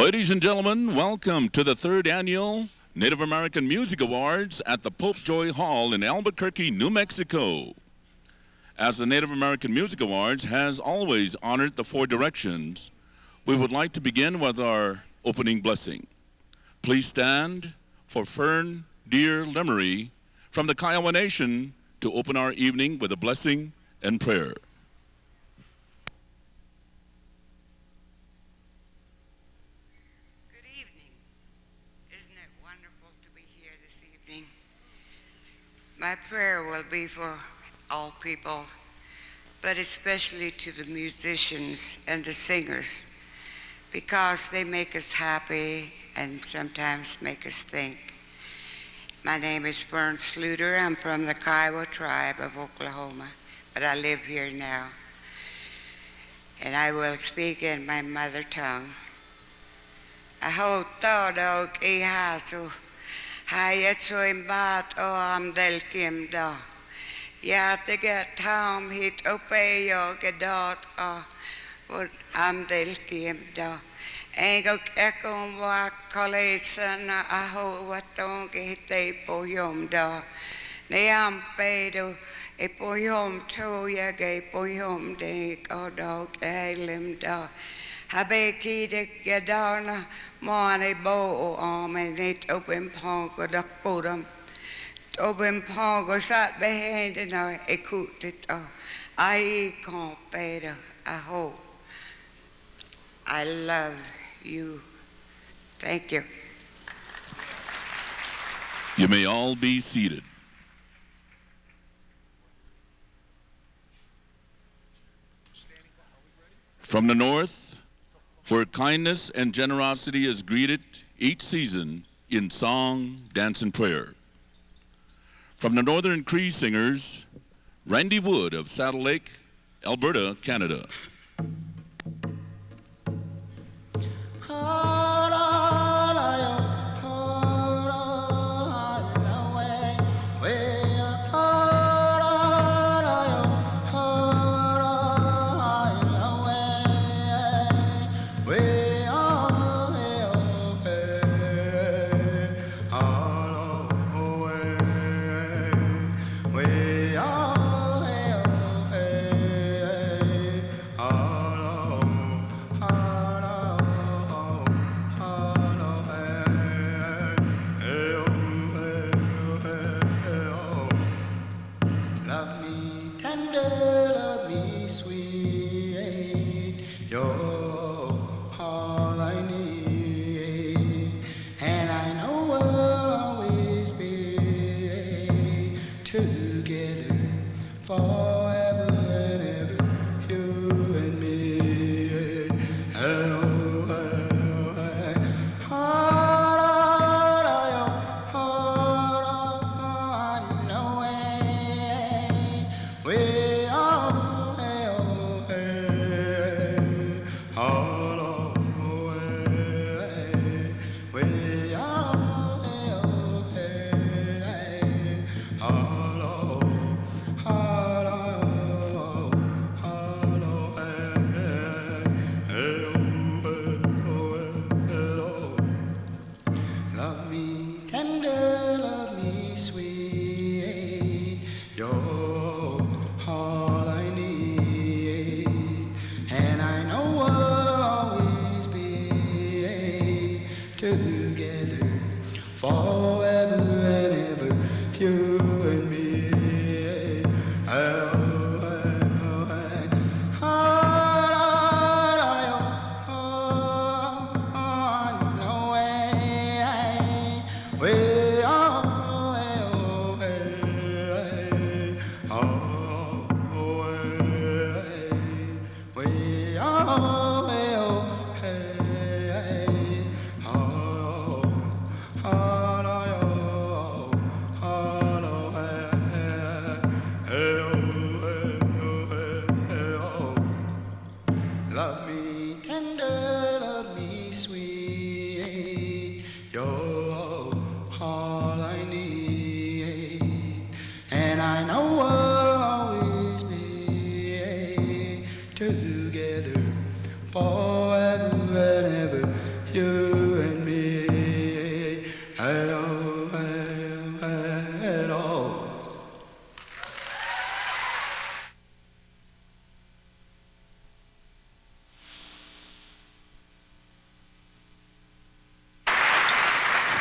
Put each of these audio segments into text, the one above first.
Ladies and gentlemen, welcome to the third annual Native American Music Awards at the Pope Joy Hall in Albuquerque, New Mexico. As the Native American Music Awards has always honored the four directions, we would like to begin with our opening blessing. Please stand for Fern Deer Lemery from the Kiowa Nation to open our evening with a blessing and prayer. Good evening. Isn't it wonderful to be here this evening? My prayer will be for all people, but especially to the musicians and the singers, because they make us happy and sometimes make us think. My name is Fern Sluter. I'm from the Kiowa tribe of Oklahoma, but I live here now. And I will speak in my mother tongue. Aho todo ihasu hayetsu imbat o am del kimdo. Ya te get tom hit opeyo gedot o would am del kimdo. Ego ekon wa kolesana aho watong hite poyom do. Neam pedo e poyom to ya ge poyom de kodok elim do. Habeki de gadana mone bo omenit open pongo da kodam. Open pongo sat behind and I ekut it. I can't better. I hope. I love you. Thank you. You may all be seated. From the north, where kindness and generosity is greeted each season in song, dance, and prayer. From the Northern Cree Singers, Randy Wood of Saddle Lake, Alberta, Canada. Way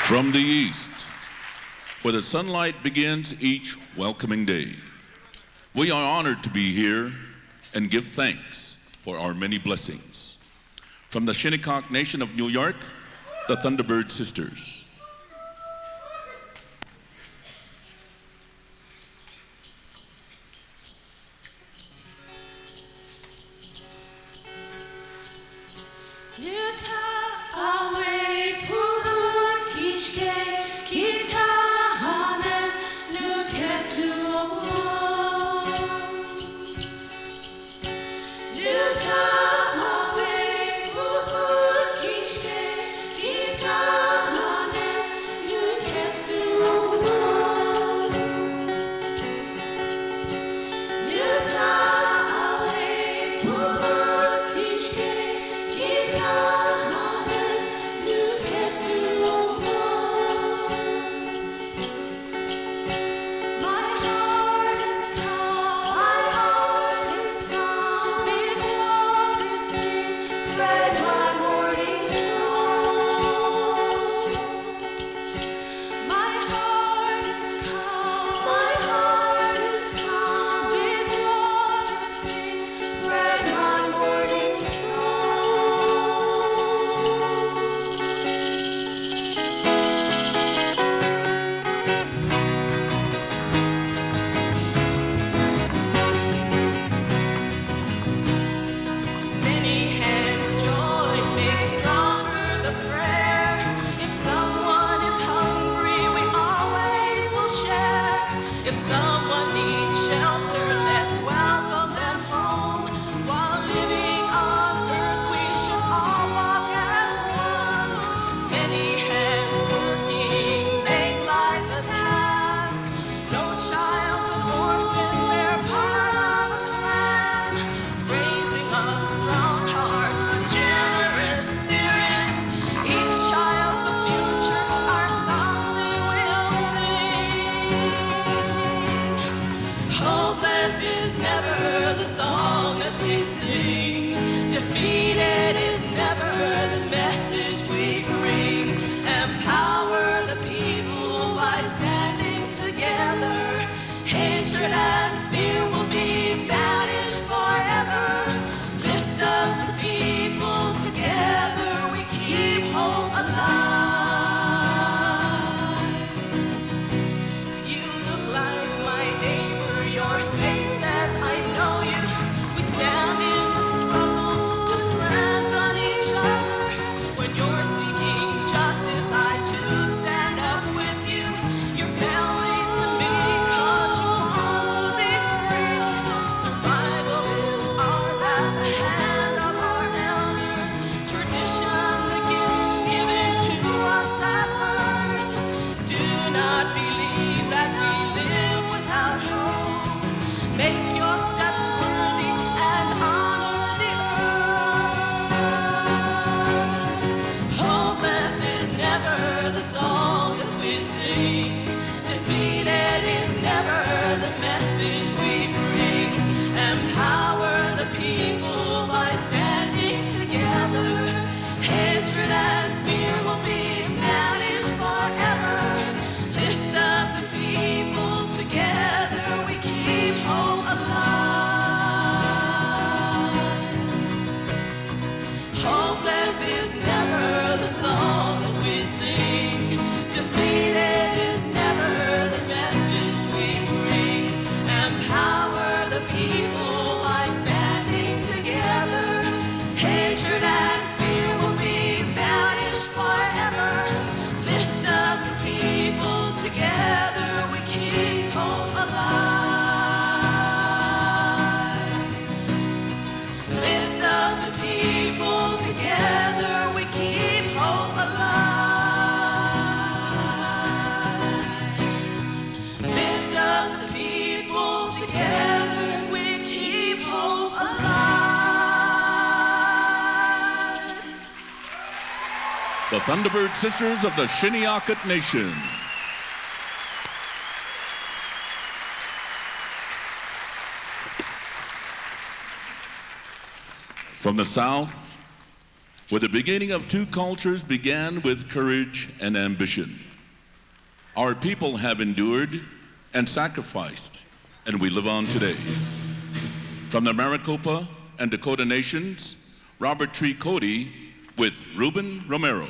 From the east, where the sunlight begins each welcoming day, we are honored to be here and give thanks for our many blessings. From the Shinnecock Nation of New York, the Thunderbird Sisters. The Thunderbird Sisters of the Shinnecock Nation. From the south, For the beginning of two cultures began with courage and ambition. Our people have endured and sacrificed, and we live on today. From the Maricopa and Dakota Nations, Robert Tree Cody with Ruben Romero.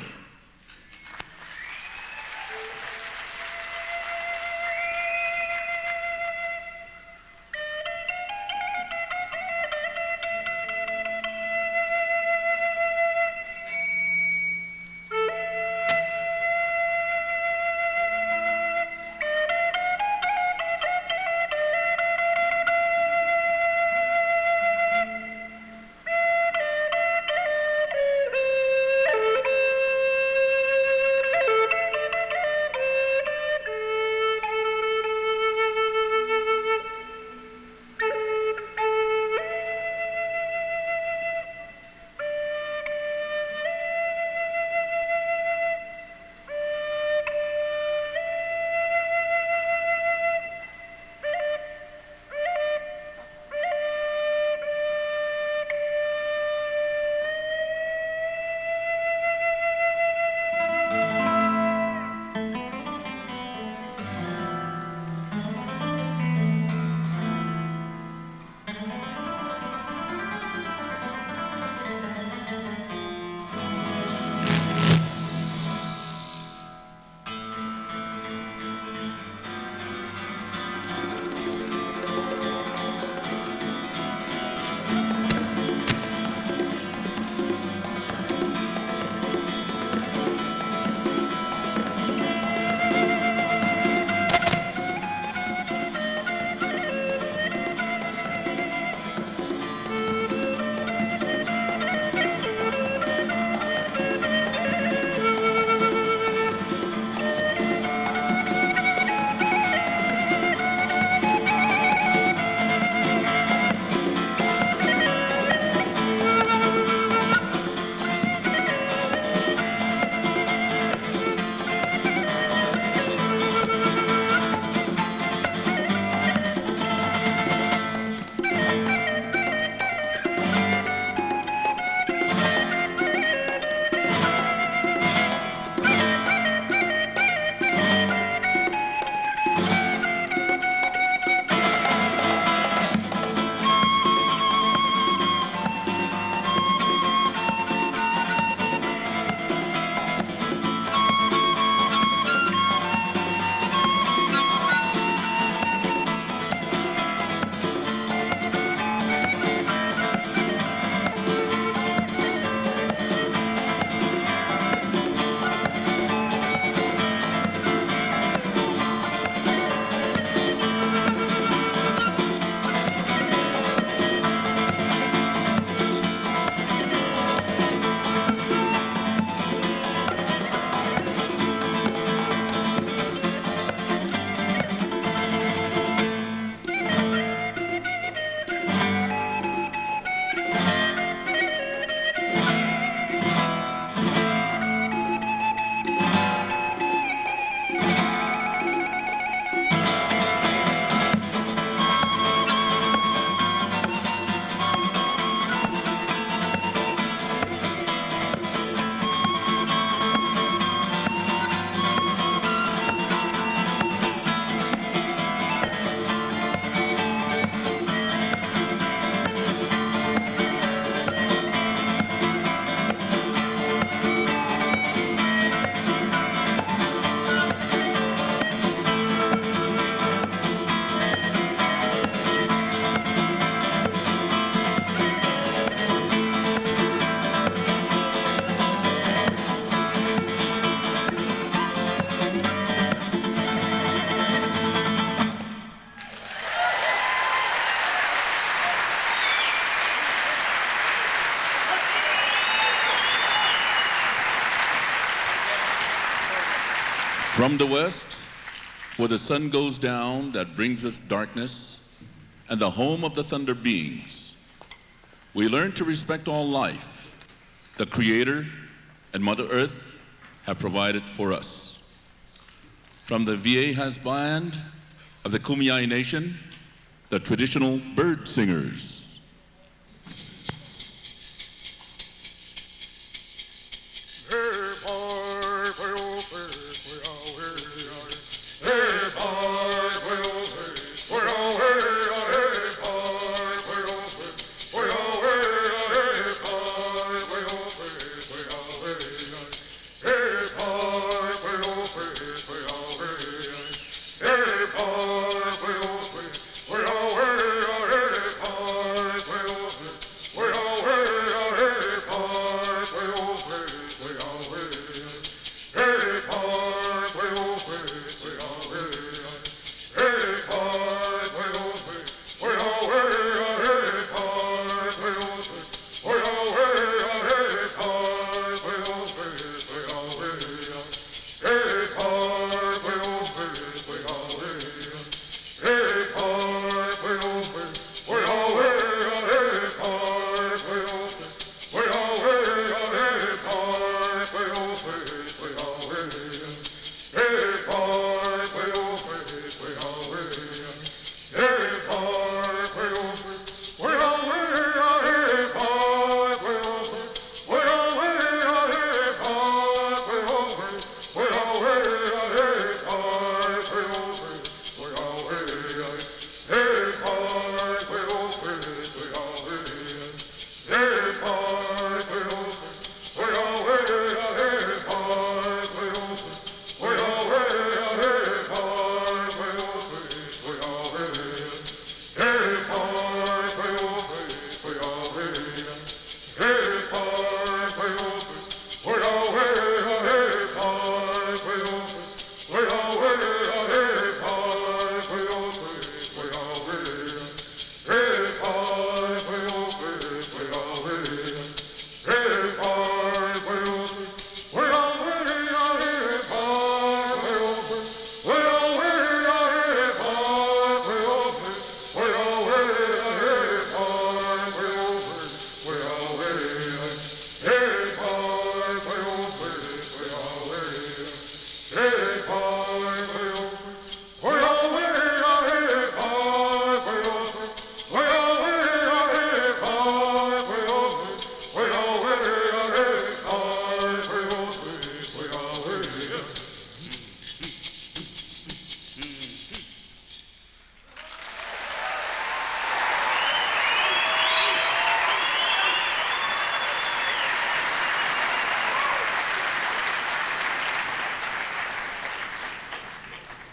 From the west, where the sun goes down, that brings us darkness, and the home of the thunder beings, we learn to respect all life. The Creator and Mother Earth have provided for us. From the Viejas Band of the Kumeyaay Nation, the traditional bird singers.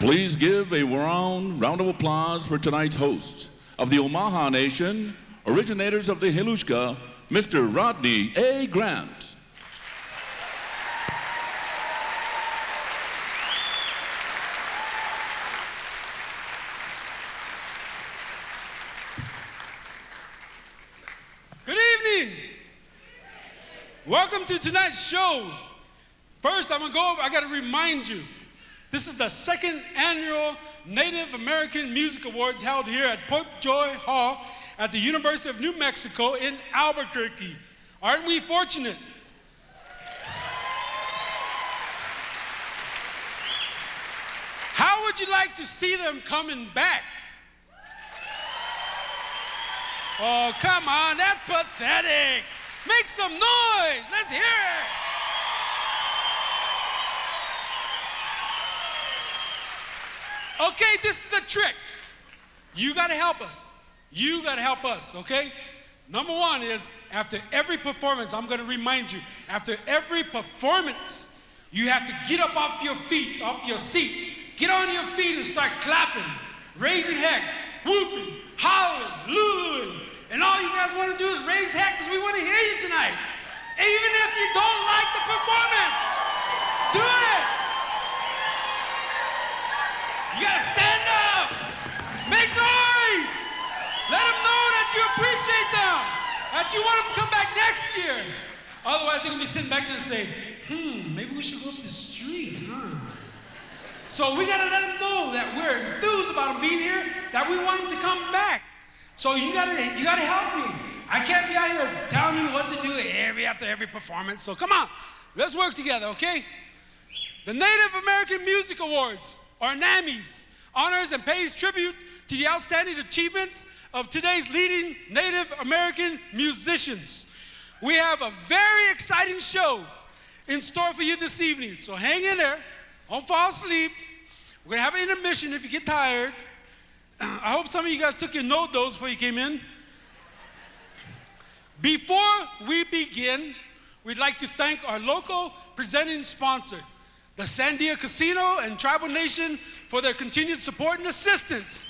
Please give a round of applause for tonight's host of the Omaha Nation, originators of the Helushka, Mr. Rodney A. Grant. Good evening. Welcome to tonight's show. First, I got to remind you, this is the second annual Native American Music Awards held here at Pope Joy Hall at the University of New Mexico in Albuquerque. Aren't we fortunate? How would you like to see them coming back? Oh, come on, that's pathetic. Make some noise. Let's hear it. Okay, this is a trick. You got to help us. You got to help us, okay? Number one is, after every performance, I'm going to remind you, after every performance, you have to get up off your feet, off your seat. Get on your feet and start clapping, raising heck, whooping, hollering, luluing. And all you guys want to do is raise heck because we want to hear you tonight. Even if you don't like the performance, do it. You got to stand up. Make noise. Let them know that you appreciate them, that you want them to come back next year. Otherwise, they're going to be sitting back there and say, maybe we should go up the street, huh? So we got to let them know that we're enthused about them being here, that we want them to come back. So you gotta help me. I can't be out here telling you what to do after every performance. So come on, let's work together, okay? The Native American Music Awards, or NAMMYs, honors and pays tribute to the outstanding achievements of today's leading Native American musicians. We have a very exciting show in store for you this evening. So hang in there, don't fall asleep. We're gonna have an intermission if you get tired. I hope some of you guys took your note dose before you came in. Before we begin, we'd like to thank our local presenting sponsor, the Sandia Casino and Tribal Nation, for their continued support and assistance.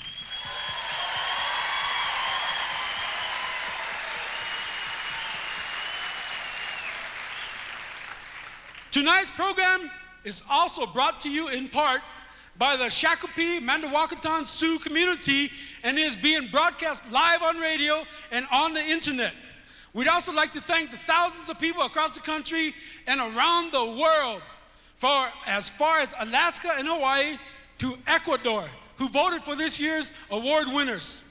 Tonight's program is also brought to you in part by the Shakopee Mandawakaton Sioux community and is being broadcast live on radio and on the internet. We'd also like to thank the thousands of people across the country and around the world, for as far as Alaska and Hawaii to Ecuador, who voted for this year's award winners.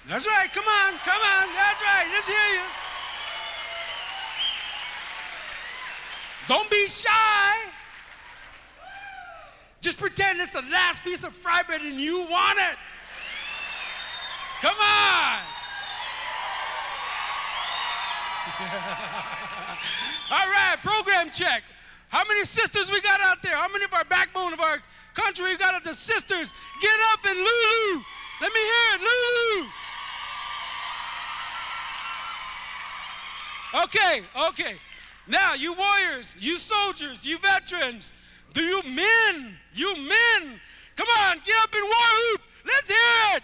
That's right, come on, that's right, let's hear you. Don't be shy. Just pretend it's the last piece of fry bread and you want it. Come on. All right, program check. How many sisters we got out there? How many of our backbone of our country we got out there? Sisters, get up and lulu. Let me hear it, lulu. Okay. Now, you warriors, you soldiers, you veterans, you men, come on, get up and war whoop. Let's hear it.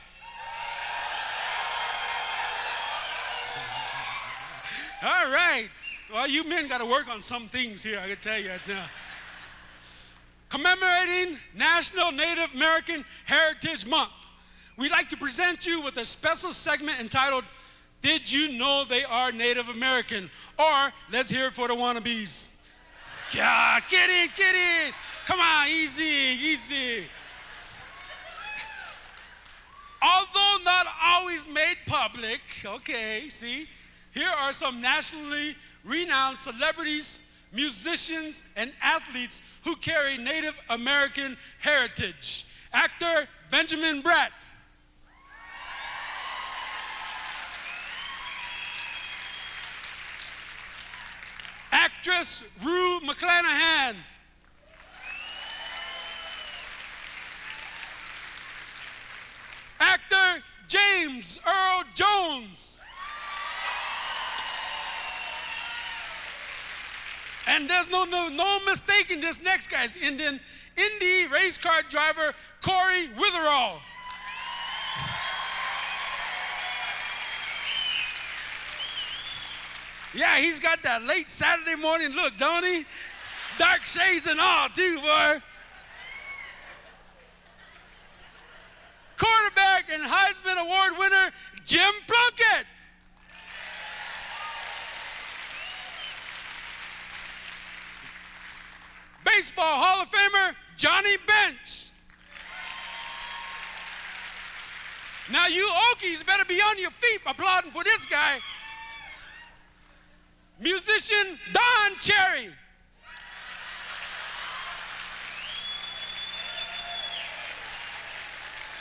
All right. Well, you men got to work on some things here, I can tell you right now. Commemorating National Native American Heritage Month, we'd like to present you with a special segment entitled, Did You Know They Are Native American? Or, let's hear it for the wannabes. Yeah, get it. Come on, easy. Although not always made public, okay, see, here are some nationally renowned celebrities, musicians, and athletes who carry Native American heritage. Actor Benjamin Bratt. Actress Rue McClanahan. Actor James Earl Jones. And there's no mistaking this next guy. It's Indy race car driver Corey Witherall. Yeah, he's got that late Saturday morning look, don't he? Dark shades and all, too, boy. Quarterback and Heisman Award winner, Jim Plunkett. Baseball Hall of Famer, Johnny Bench. Now you Okies better be on your feet applauding for this guy. Musician, Don Cherry.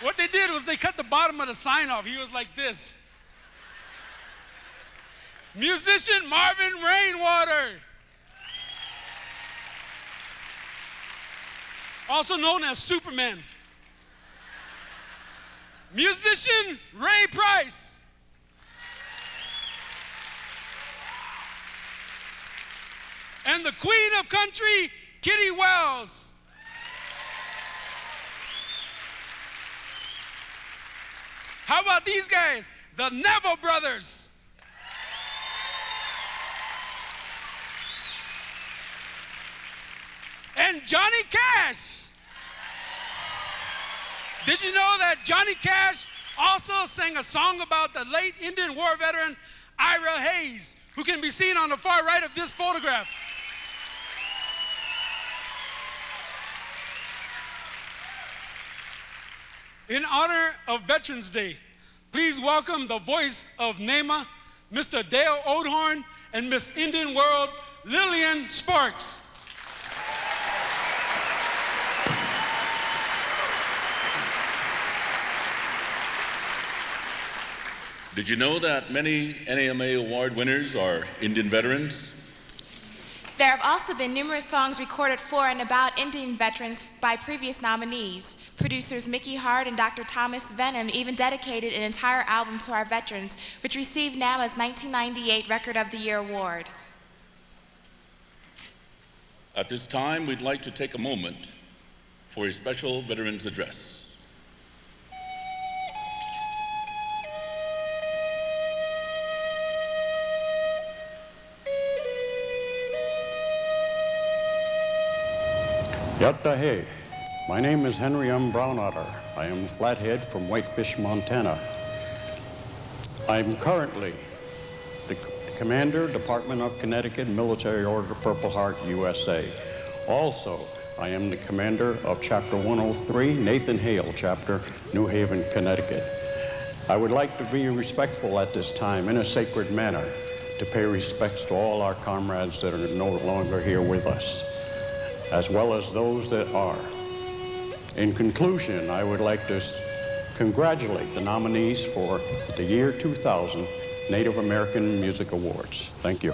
What they did was they cut the bottom of the sign off. He was like this. Musician, Marvin Rainwater. Also known as Superman. Musician, Ray Price. And the Queen of Country, Kitty Wells. How about these guys? The Neville Brothers. And Johnny Cash. Did you know that Johnny Cash also sang a song about the late Indian War veteran Ira Hayes, who can be seen on the far right of this photograph? In honor of Veterans Day, please welcome the voice of NEMA, Mr. Dale Odehorn, and Miss Indian World, Lillian Sparks. Did you know that many NAMA award winners are Indian veterans? There have also been numerous songs recorded for and about Indian veterans by previous nominees. Producers Mickey Hart and Dr. Thomas Venom even dedicated an entire album to our veterans, which received NAMA's 1998 Record of the Year award. At this time, we'd like to take a moment for a special Veterans Address. Yattahe. My name is Henry M. Brownotter. I am Flathead from Whitefish, Montana. I'm currently the Commander, Department of Connecticut, Military Order, Purple Heart, USA. Also, I am the Commander of Chapter 103, Nathan Hale Chapter, New Haven, Connecticut. I would like to be respectful at this time in a sacred manner to pay respects to all our comrades that are no longer here with us, as well as those that are. In conclusion, I would like to congratulate the nominees for the year 2000 Native American Music Awards. Thank you.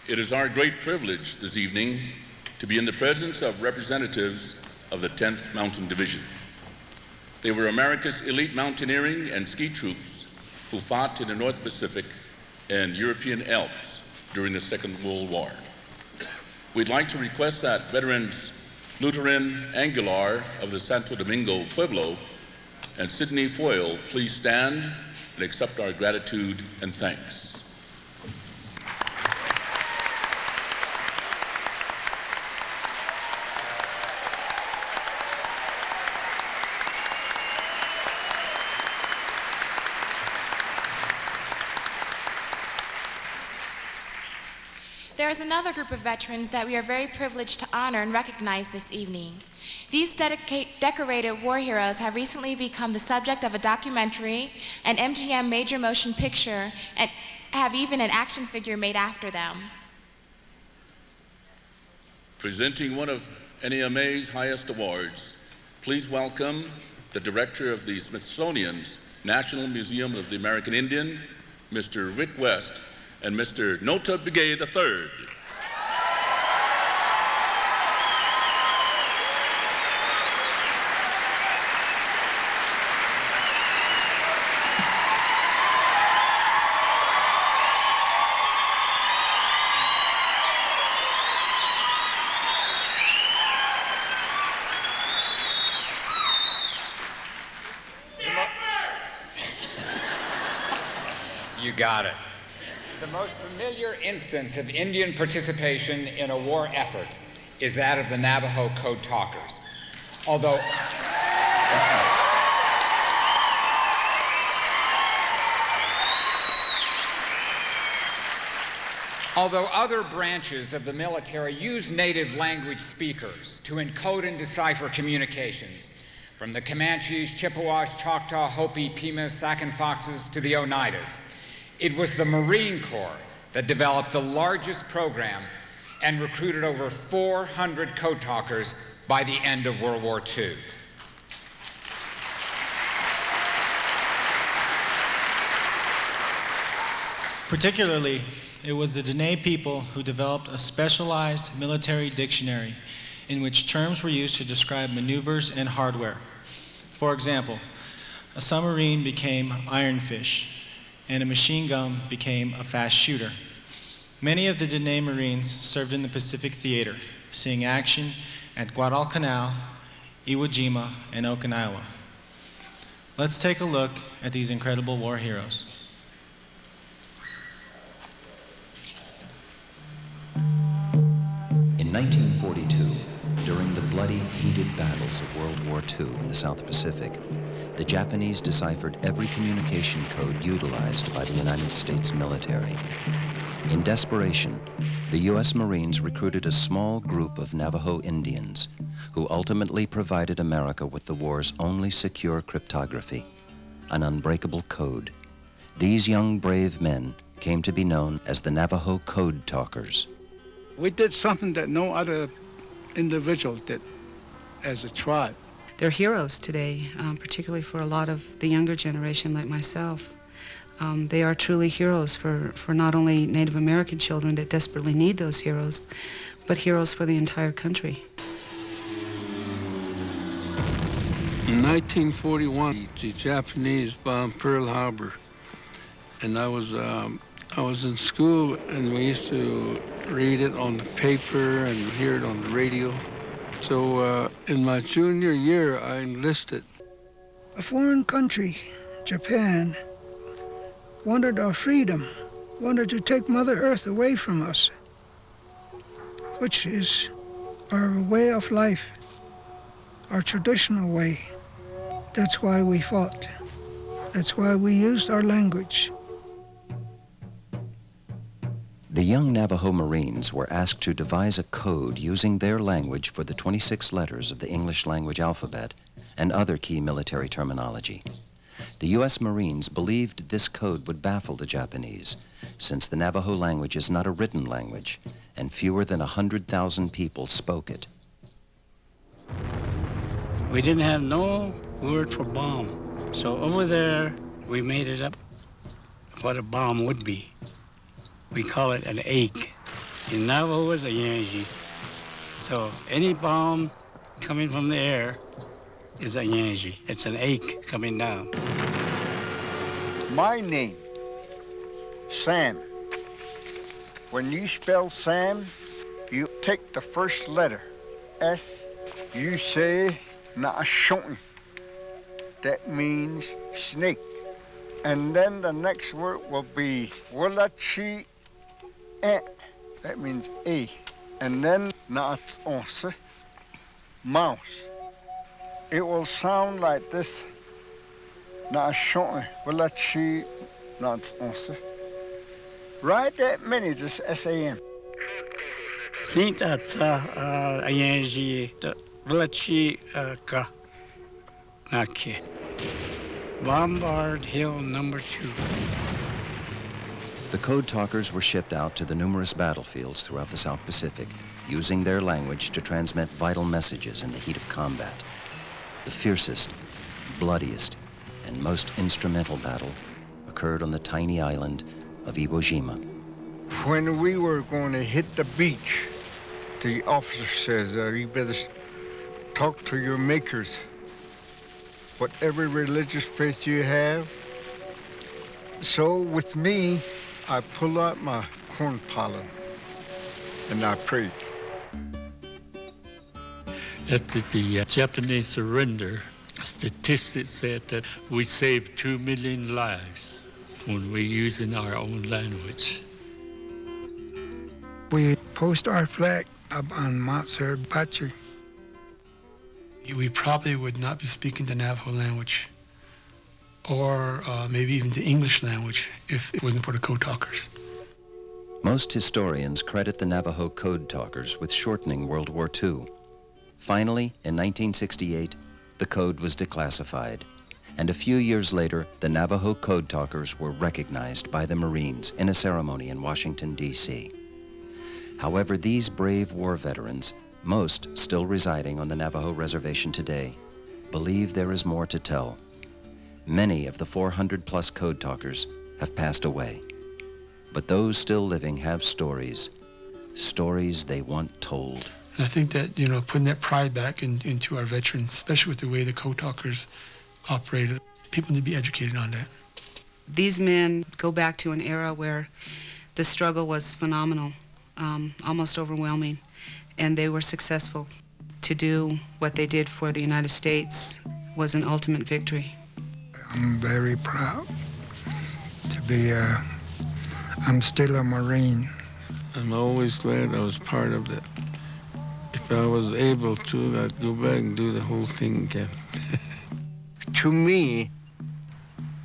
It is our great privilege this evening to be in the presence of representatives of the 10th Mountain Division. They were America's elite mountaineering and ski troops who fought in the North Pacific and European Alps during the Second World War. We'd like to request that veterans Lutheran Aguilar of the Santo Domingo Pueblo and Sidney Foyle please stand and accept our gratitude and thanks. There is another group of veterans that we are very privileged to honor and recognize this evening. These decorated war heroes have recently become the subject of a documentary, an MGM major motion picture, and have even an action figure made after them. Presenting one of NAMA's highest awards, please welcome the director of the Smithsonian's National Museum of the American Indian, Mr. Rick West, and Mr. Nota Begay III. You got it. The most familiar instance of Indian participation in a war effort is that of the Navajo Code Talkers. Although other branches of the military use native language speakers to encode and decipher communications, from the Comanches, Chippewas, Choctaw, Hopi, Pima, Sac and Foxes to the Oneidas, it was the Marine Corps that developed the largest program and recruited over 400 code talkers by the end of World War II. Particularly, it was the Dene people who developed a specialized military dictionary in which terms were used to describe maneuvers and hardware. For example, a submarine became Iron Fish, and a machine gun became a fast shooter. Many of the Dene Marines served in the Pacific Theater, seeing action at Guadalcanal, Iwo Jima, and Okinawa. Let's take a look at these incredible war heroes. In 1942, during the bloody, heated battles of World War II in the South Pacific, the Japanese deciphered every communication code utilized by the United States military. In desperation, the U.S. Marines recruited a small group of Navajo Indians who ultimately provided America with the war's only secure cryptography, an unbreakable code. These young, brave men came to be known as the Navajo Code Talkers. We did something that no other individual did as a tribe. They're heroes today, particularly for a lot of the younger generation like myself. They are truly heroes for not only Native American children that desperately need those heroes, but heroes for the entire country. In 1941, the Japanese bombed Pearl Harbor, and I was in school, and we used to read it on the paper and hear it on the radio. So in my junior year, I enlisted. A foreign country, Japan, wanted our freedom, wanted to take Mother Earth away from us, which is our way of life, our traditional way. That's why we fought. That's why we used our language. The young Navajo Marines were asked to devise a code using their language for the 26 letters of the English language alphabet and other key military terminology. The U.S. Marines believed this code would baffle the Japanese, since the Navajo language is not a written language, and fewer than 100,000 people spoke it. We didn't have no word for bomb, so over there we made it up what a bomb would be. We call it an ache. In Navajo, it's a yanji. So any bomb coming from the air is a yanji. It's an ache coming down. My name, Sam. When you spell Sam, you take the first letter, S. You say Naashon. That means snake. And then the next word will be Walachi. That means A. And then Naat'onse, mouse. It will sound like this. Naashon, Walachi, Naat'onse. Right that minute, just S-A-M. Think that's a yanji, Walachi ka nake. Bombard Hill number 2. The code talkers were shipped out to the numerous battlefields throughout the South Pacific, using their language to transmit vital messages in the heat of combat. The fiercest, bloodiest, and most instrumental battle occurred on the tiny island of Iwo Jima. When we were going to hit the beach, the officer says, you better talk to your makers. Whatever religious faith you have. So with me, I pull out my corn pollen and I pray. After the Japanese surrender, statistics said that we saved 2 million lives. when we're using our own language. We post our flag up on Mount Suribachi. We probably would not be speaking the Navajo language or maybe even the English language if it wasn't for the code talkers. Most historians credit the Navajo code talkers with shortening World War II. Finally, in 1968, the code was declassified, and a few years later, the Navajo code talkers were recognized by the Marines in a ceremony in Washington, D.C. However, these brave war veterans, most still residing on the Navajo reservation today, believe there is more to tell. Many of the 400-plus code talkers have passed away, but those still living have stories they want told. And I think that, putting that pride back into our veterans, especially with the way the code talkers operated, people need to be educated on that. These men go back to an era where the struggle was phenomenal, almost overwhelming, and they were successful. To do what they did for the United States was an ultimate victory. I'm very proud to be I'm still a Marine. I'm always glad I was part of that. If I was able to, I'd go back and do the whole thing again. To me,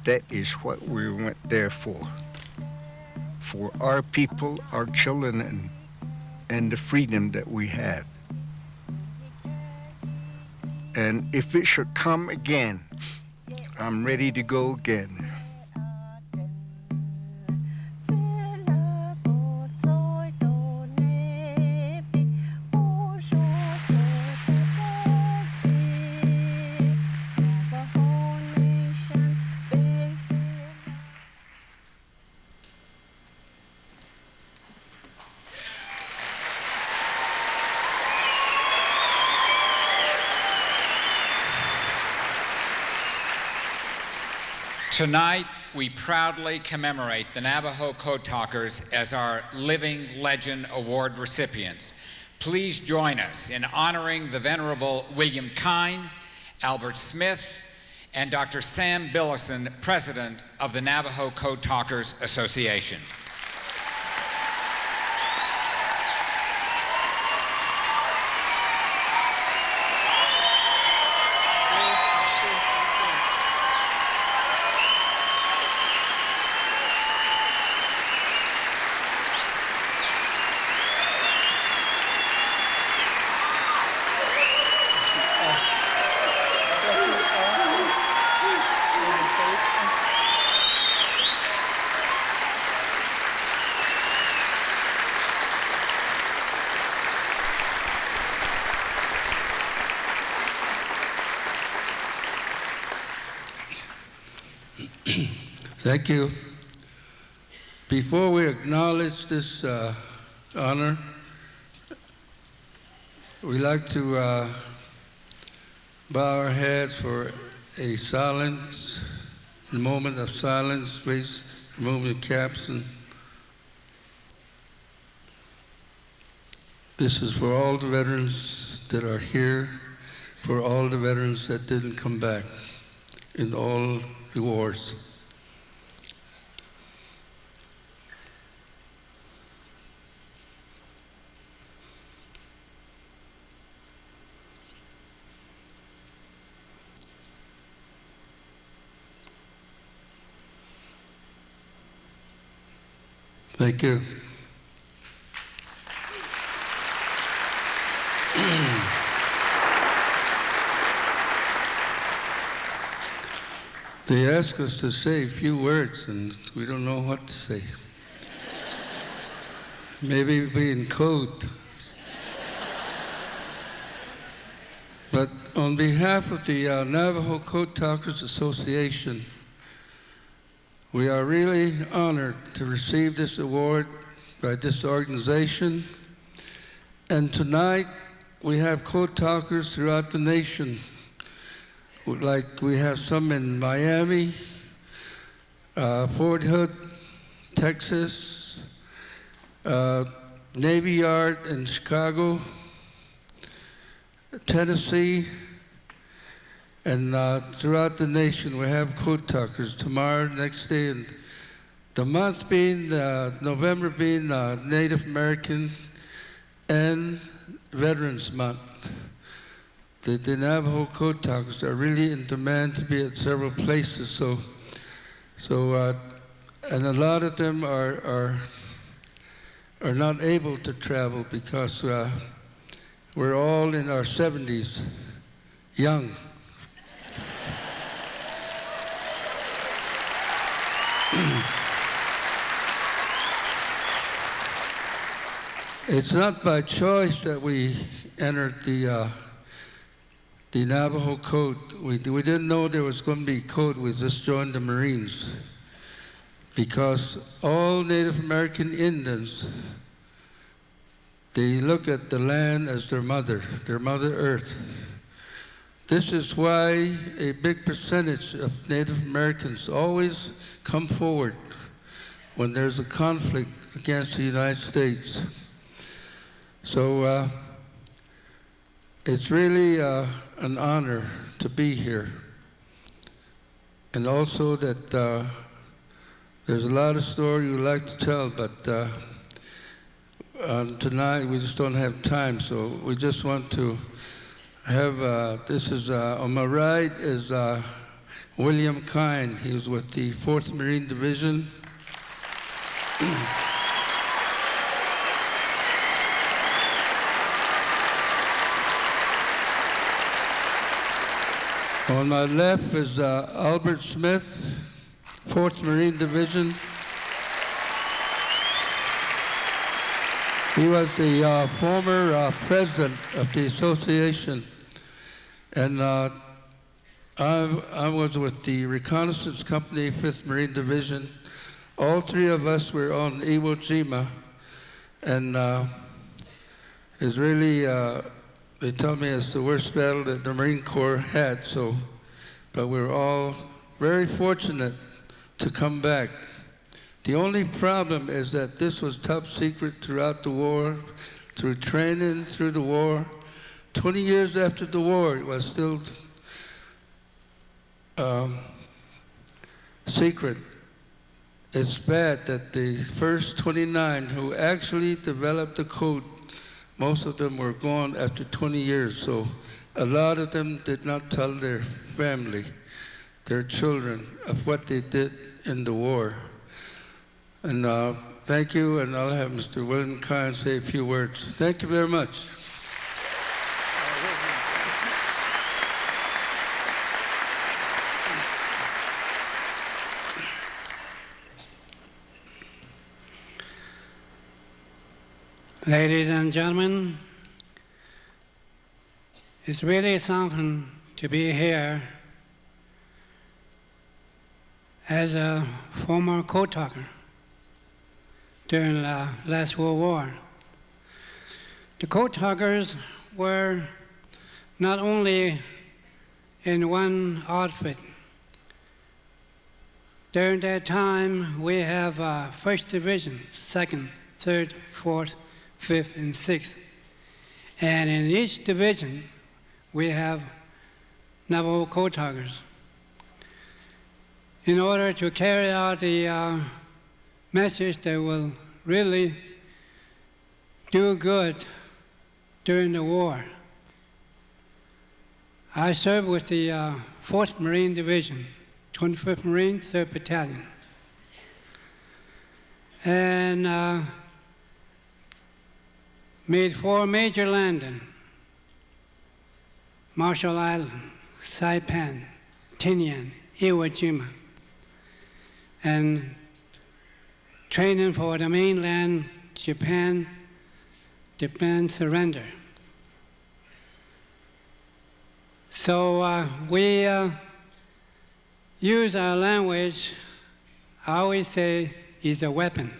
that is what we went there for our people, our children, and the freedom that we have. And if it should come again, I'm ready to go again. Tonight, we proudly commemorate the Navajo Code Talkers as our Living Legend Award recipients. Please join us in honoring the Venerable William Kine, Albert Smith, and Dr. Sam Billison, President of the Navajo Code Talkers Association. Thank you. Before we acknowledge this honor, we like to bow our heads for a moment of silence, please. Remove your caps. And this is for all the veterans that are here, for all the veterans that didn't come back in all the wars. Thank you. They ask us to say a few words, and we don't know what to say. Maybe be in code. But on behalf of the Navajo Code Talkers Association, we are really honored to receive this award by this organization. And tonight, we have code talkers throughout the nation. Like we have some in Miami, Fort Hood, Texas, Navy Yard in Chicago, Tennessee, and throughout the nation we have code talkers. Tomorrow, next day in The month being November being Native American and Veterans Month. The Navajo Code Talkers are really in demand to be at several places. And a lot of them are not able to travel because we're all in our 70s, young. It's not by choice that we entered the Navajo Code. We didn't know there was going to be a code. We just joined the Marines. Because all Native American Indians, they look at the land as their Mother Earth. This is why a big percentage of Native Americans always come forward when there's a conflict against the United States. So it's really an honor to be here. And also that there's a lot of story we'd like to tell, but tonight we just don't have time, so we just want to have, this is, on my right is William Kine. He was with the 4th Marine Division. On my left is Albert Smith, 4th Marine Division. He was the former president of the association. And I was with the Reconnaissance Company, 5th Marine Division. All three of us were on Iwo Jima. And it's really, they tell me it's the worst battle that the Marine Corps had, but we're all very fortunate to come back. The only problem is that this was top secret throughout the war, through training, through the war. 20 years after the war, it was still secret. It's bad that the first 29 who actually developed the code, most of them were gone after 20 years, so a lot of them did not tell their family, their children, of what they did in the war. And thank you, and I'll have Mr. William Kine say a few words. Thank you very much. Ladies and gentlemen, it's really something to be here as a former code talker during the last World War. The code talkers were not only in one outfit. During that time, we have 1st Division, 2nd, 3rd, 4th, 5th, and 6th. And in each division, we have Navajo code talkers. In order to carry out the message that will really do good during the war. I served with the 4th Marine Division, 25th Marine, 3rd Battalion. And made 4 major landings: Marshall Island, Saipan, Tinian, Iwo Jima, and training for the mainland, Japan surrender. So we use our language, I always say, is a weapon.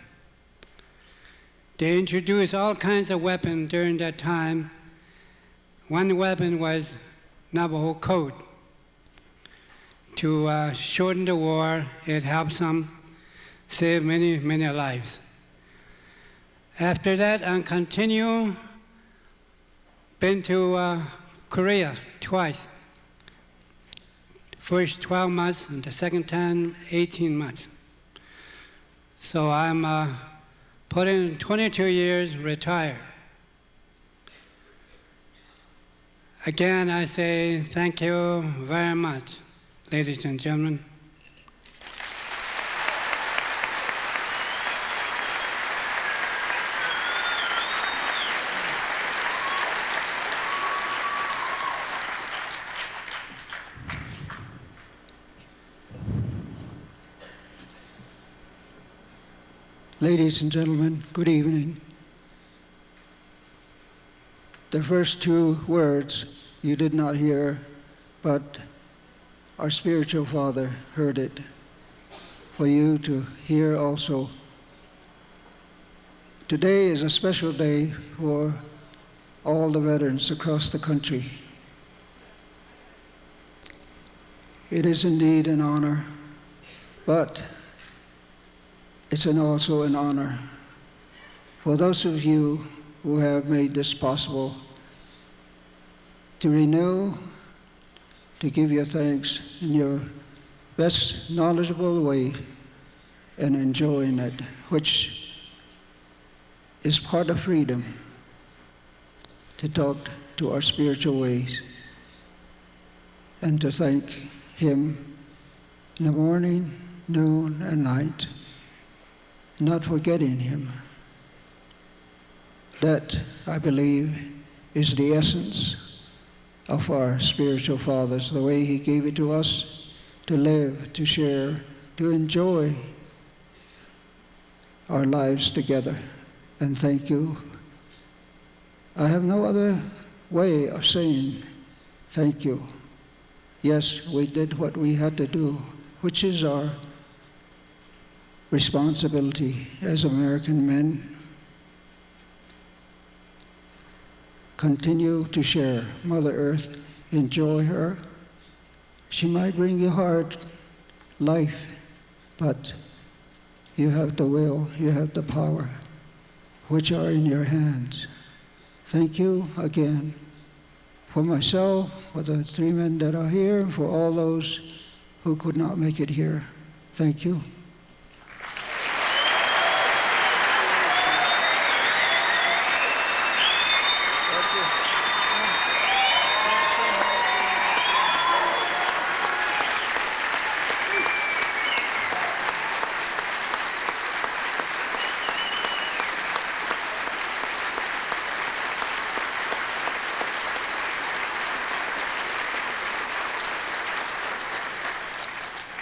They introduced all kinds of weapons during that time. One weapon was Navajo Code. To shorten the war, it helps them save many, many lives. After that, I continue, been to Korea twice. First 12 months, and the second time, 18 months. So I'm put in 22 years retired. Again, I say thank you very much, ladies and gentlemen. Ladies and gentlemen, good evening. The first two words you did not hear, but our spiritual father heard it for you to hear also. Today is a special day for all the veterans across the country. It is indeed an honor, but it's also an honor for those of you who have made this possible to renew, to give your thanks in your best knowledgeable way and enjoying it, which is part of freedom, to talk to our spiritual ways and to thank Him in the morning, noon, and night, not forgetting Him. That, I believe, is the essence of our spiritual fathers, the way He gave it to us to live, to share, to enjoy our lives together. And thank you. I have no other way of saying thank you. Yes, we did what we had to do, which is our responsibility as American men. Continue to share Mother Earth, enjoy her. She might bring you hard life, but you have the will, you have the power, which are in your hands. Thank you again for myself, for the three men that are here, and for all those who could not make it here. Thank you.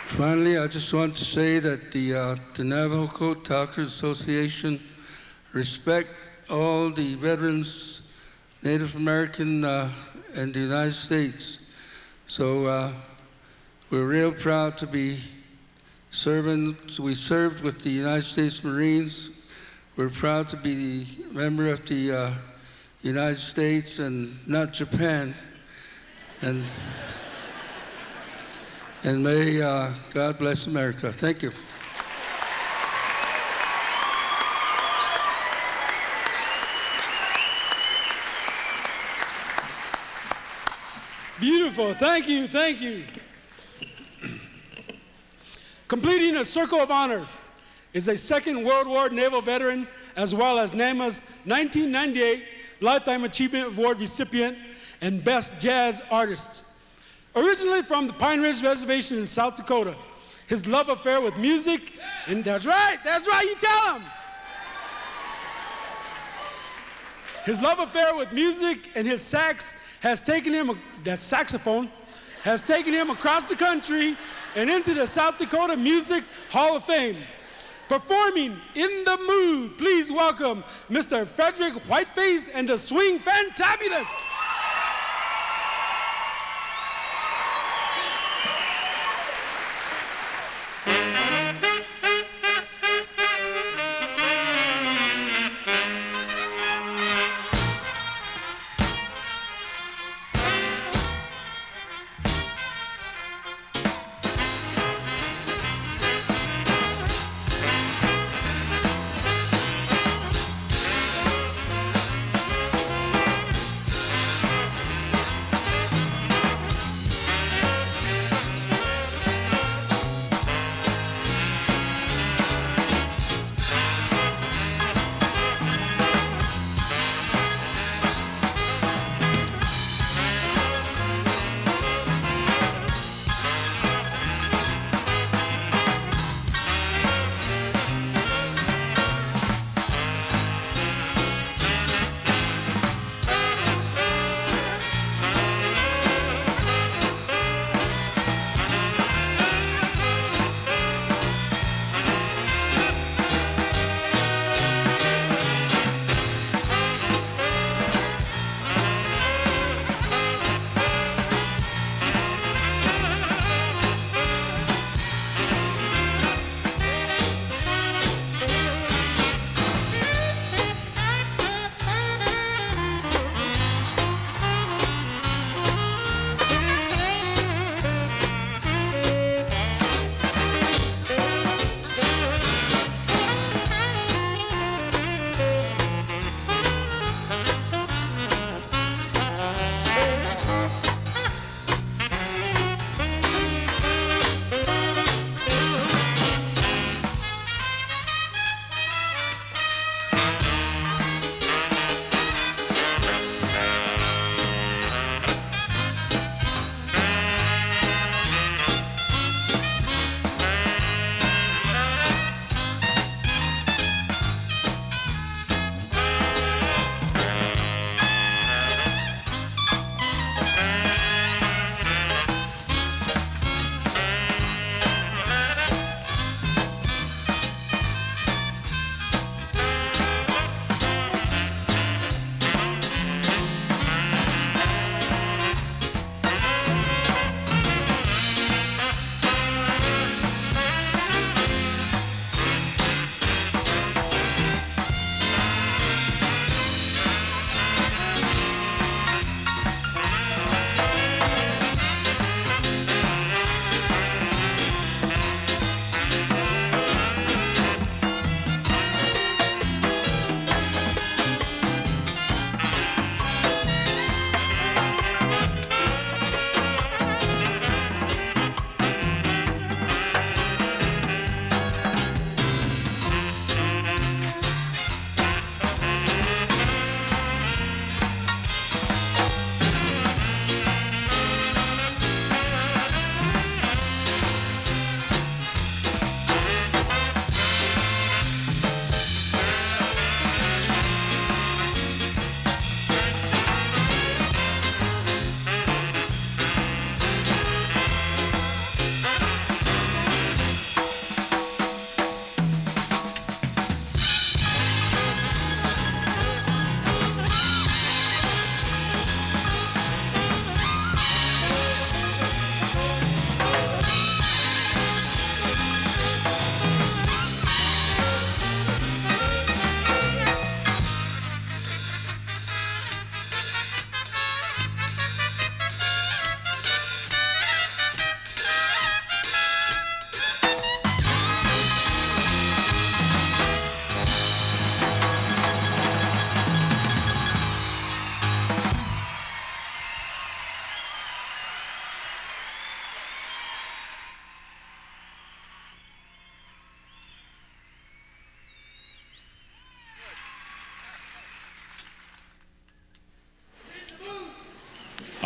Finally, I just want to say that the Navajo Talkers Association respect all the veterans, Native American and the United States. So we're real proud to be serving. So we served with the United States Marines. We're proud to be the member of the United States and not Japan. And may God bless America. Thank you. Beautiful. Thank you. Thank you. Completing a circle of honor is a Second World War naval veteran, as well as NAMA's 1998 Lifetime Achievement Award recipient and Best Jazz Artist. Originally from the Pine Ridge Reservation in South Dakota, his love affair with music, and that's right, you tell him. His love affair with music and his sax has taken him, that saxophone, has taken him across the country and into the South Dakota Music Hall of Fame. Performing In the Mood, please welcome Mr. Frederick Whiteface and the Swing Fantabulous.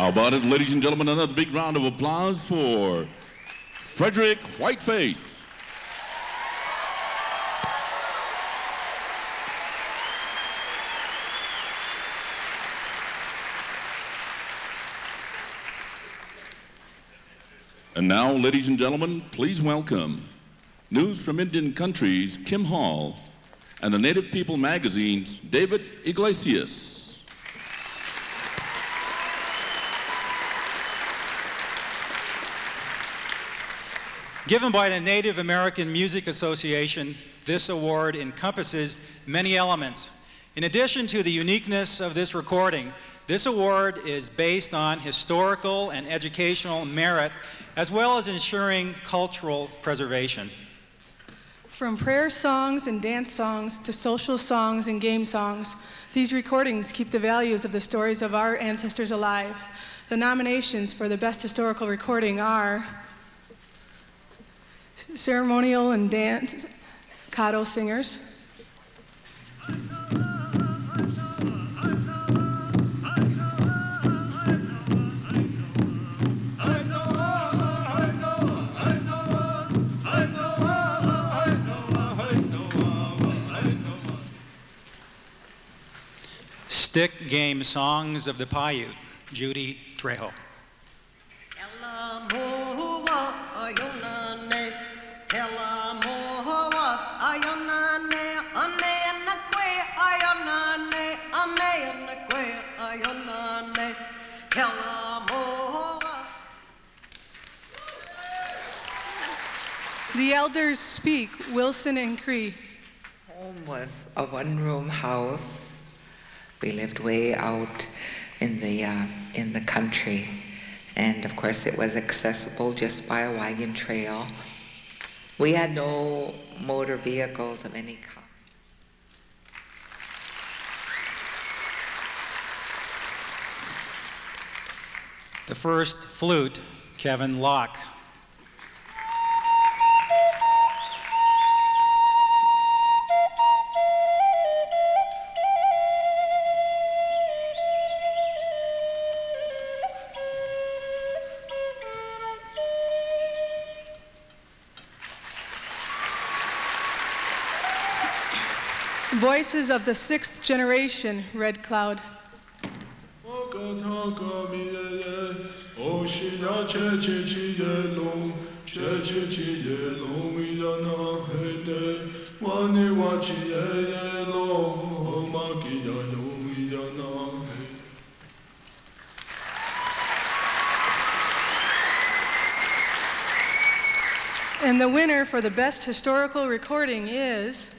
How about it, ladies and gentlemen, another big round of applause for Frederick Whiteface. And now, ladies and gentlemen, please welcome News from Indian Countries, Kim Hall, and the Native People magazine's David Iglesias. Given by the Native American Music Association, this award encompasses many elements. In addition to the uniqueness of this recording, this award is based on historical and educational merit, as well as ensuring cultural preservation. From prayer songs and dance songs to social songs and game songs, these recordings keep the values of the stories of our ancestors alive. The nominations for the Best Historical Recording are Ceremonial and Dance Caddo Singers, Stick Game Songs of the Paiute, Judy Trejo. The elders speak, Wilson and Cree. Home was a one-room house. We lived way out in the country, and of course it was accessible just by a wagon trail. We had no motor vehicles of any kind. The first flute, Kevin Locke. Voices of the sixth generation, Red Cloud. And the winner for the Best Historical Recording is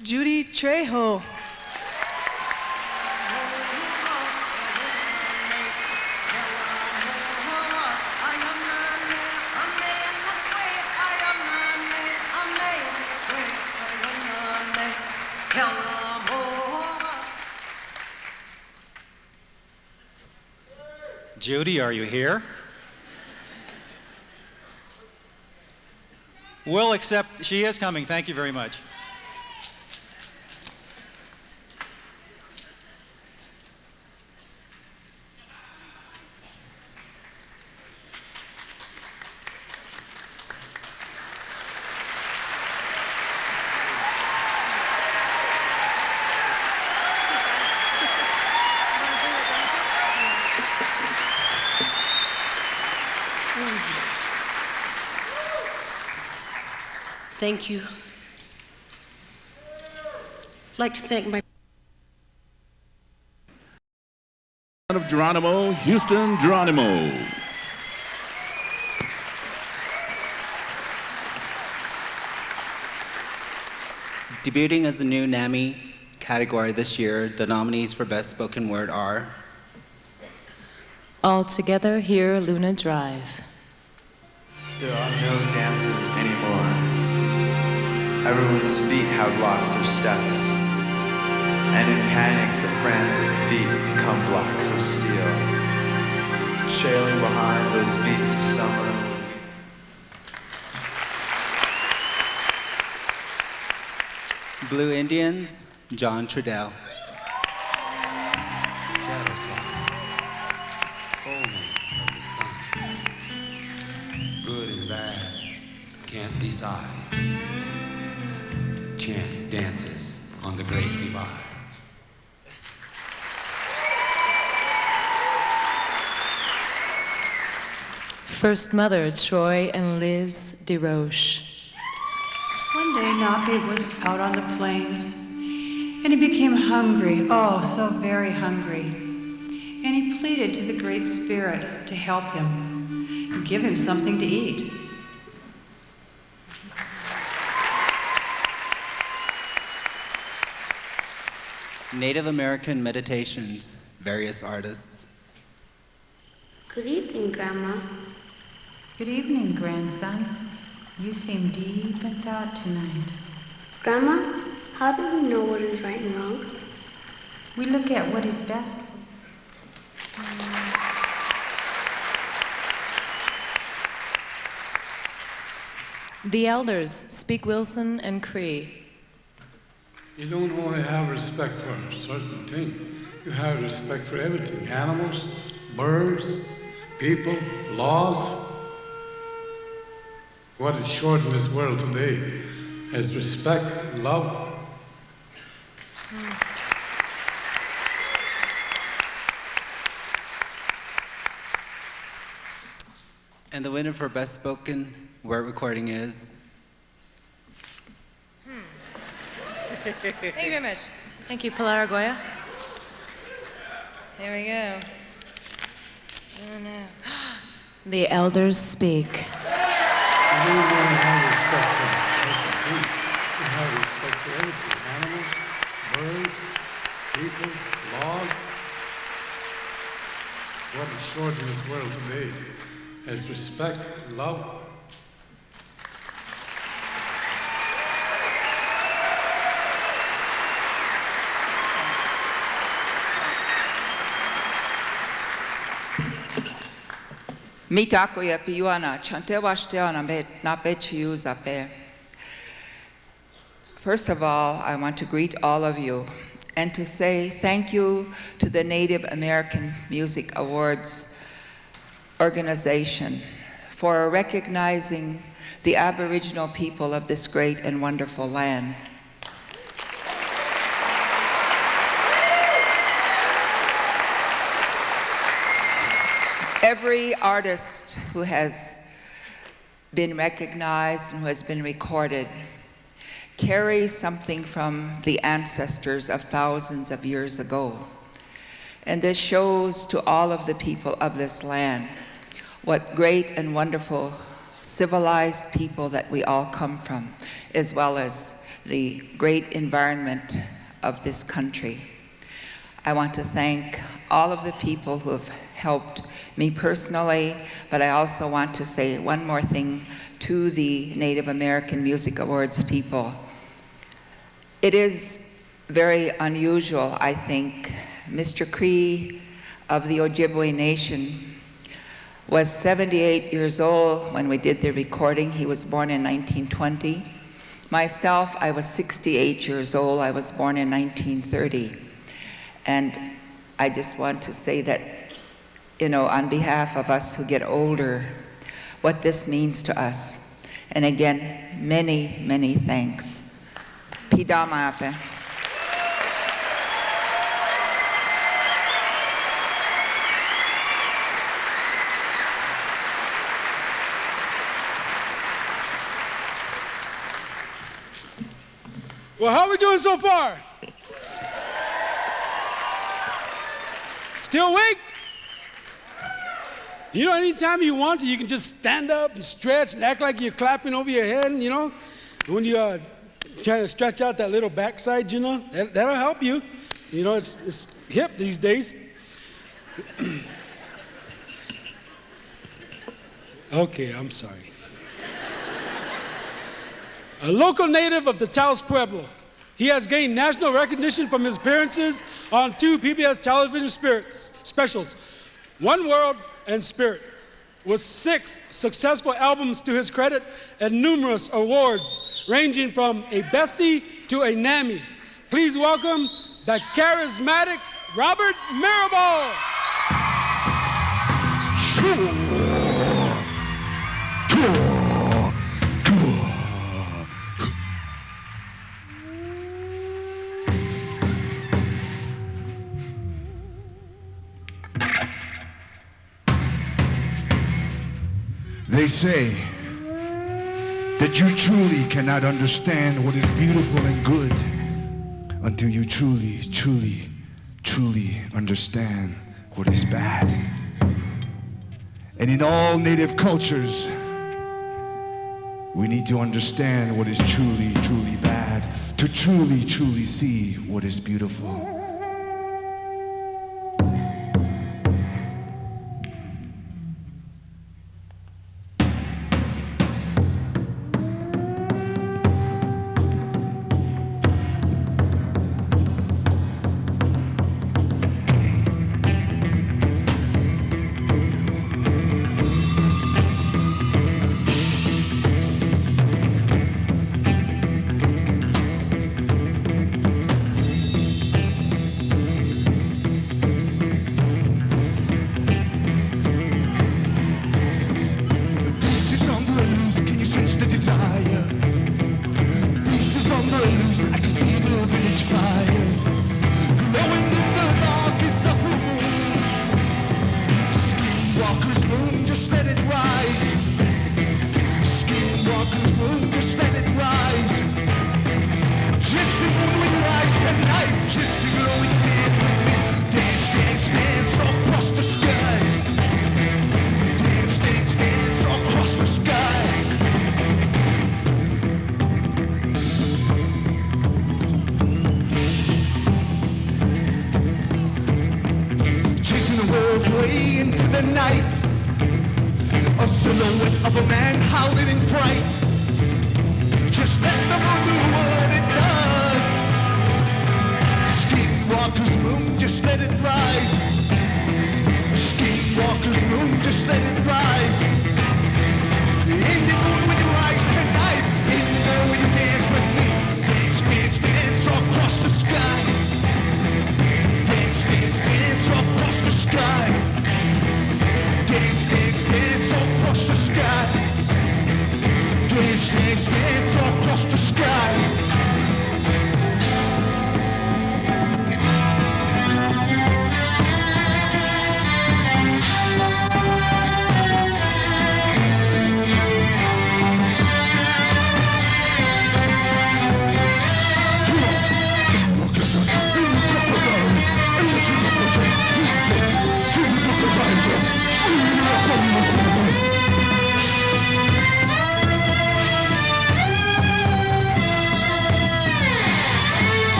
Judy Trejo. Judy, are you here? We'll accept, she is coming, thank you very much. Thank you. I'd like to thank my of Geronimo, Houston Geronimo. Debuting as the new NAMI category this year, the nominees for Best Spoken Word are All Together Here, Luna Drive. There are no dances anymore. Everyone's feet have lost their steps. And in panic, the frantic feet become blocks of steel, trailing behind those beats of summer. Blue Indians, John Trudell. Kisai. Chants dances on the Great Divide. First Mother Troy and Liz DeRoche. One day, Napi was out on the plains, and he became hungry, oh, so very hungry. And he pleaded to the Great Spirit to help him and give him something to eat. Native American Meditations, various artists. Good evening, Grandma. Good evening, grandson. You seem deep in thought tonight. Grandma, how do we know what is right and wrong? We look at what is best. The Elders, Speak Wilson and Cree. You don't only have respect for a certain thing, you have respect for everything. Animals, birds, people, laws. What is short in this world today is respect, love. And the winner for Best Spoken Word Recording is... Thank you very much. Thank you, Pilar Goya. Here we go. Oh, no. The Elders Speak. You don't only have respect for a certain thing, you have respect for everything. Animals, birds, people, laws. What is short in this world today is respect, love. Mitako ya piuana, chantewashteana na pechiu zape. First of all, I want to greet all of you and to say thank you to the Native American Music Awards organization for recognizing the Aboriginal people of this great and wonderful land. Every artist who has been recognized and who has been recorded carries something from the ancestors of thousands of years ago. And this shows to all of the people of this land what great and wonderful civilized people that we all come from, as well as the great environment of this country. I want to thank all of the people who have helped me personally, but I also want to say one more thing to the Native American Music Awards people. It is very unusual, I think. Mr. Cree of the Ojibwe Nation was 78 years old when we did the recording. He was born in 1920. Myself, I was 68 years old. I was born in 1930. And I just want to say that, you know, on behalf of us who get older, what this means to us. And again, many, many thanks. Pidamape. Well, how are we doing so far? Still awake? You know, anytime you want to, you can just stand up and stretch and act like you're clapping over your head, you know? When you're trying to stretch out that little backside, you know, that'll help you. You know, it's hip these days. Okay, I'm sorry. A local native of the Taos Pueblo, he has gained national recognition from his appearances on 2 PBS television specials, One World and Spirit, with 6 successful albums to his credit and numerous awards, ranging from a Bessie to a NAMI. Please welcome the charismatic Robert Mirabal. They say that you truly cannot understand what is beautiful and good until you truly, truly, truly understand what is bad. And in all Native cultures, we need to understand what is truly, truly bad to truly, truly see what is beautiful.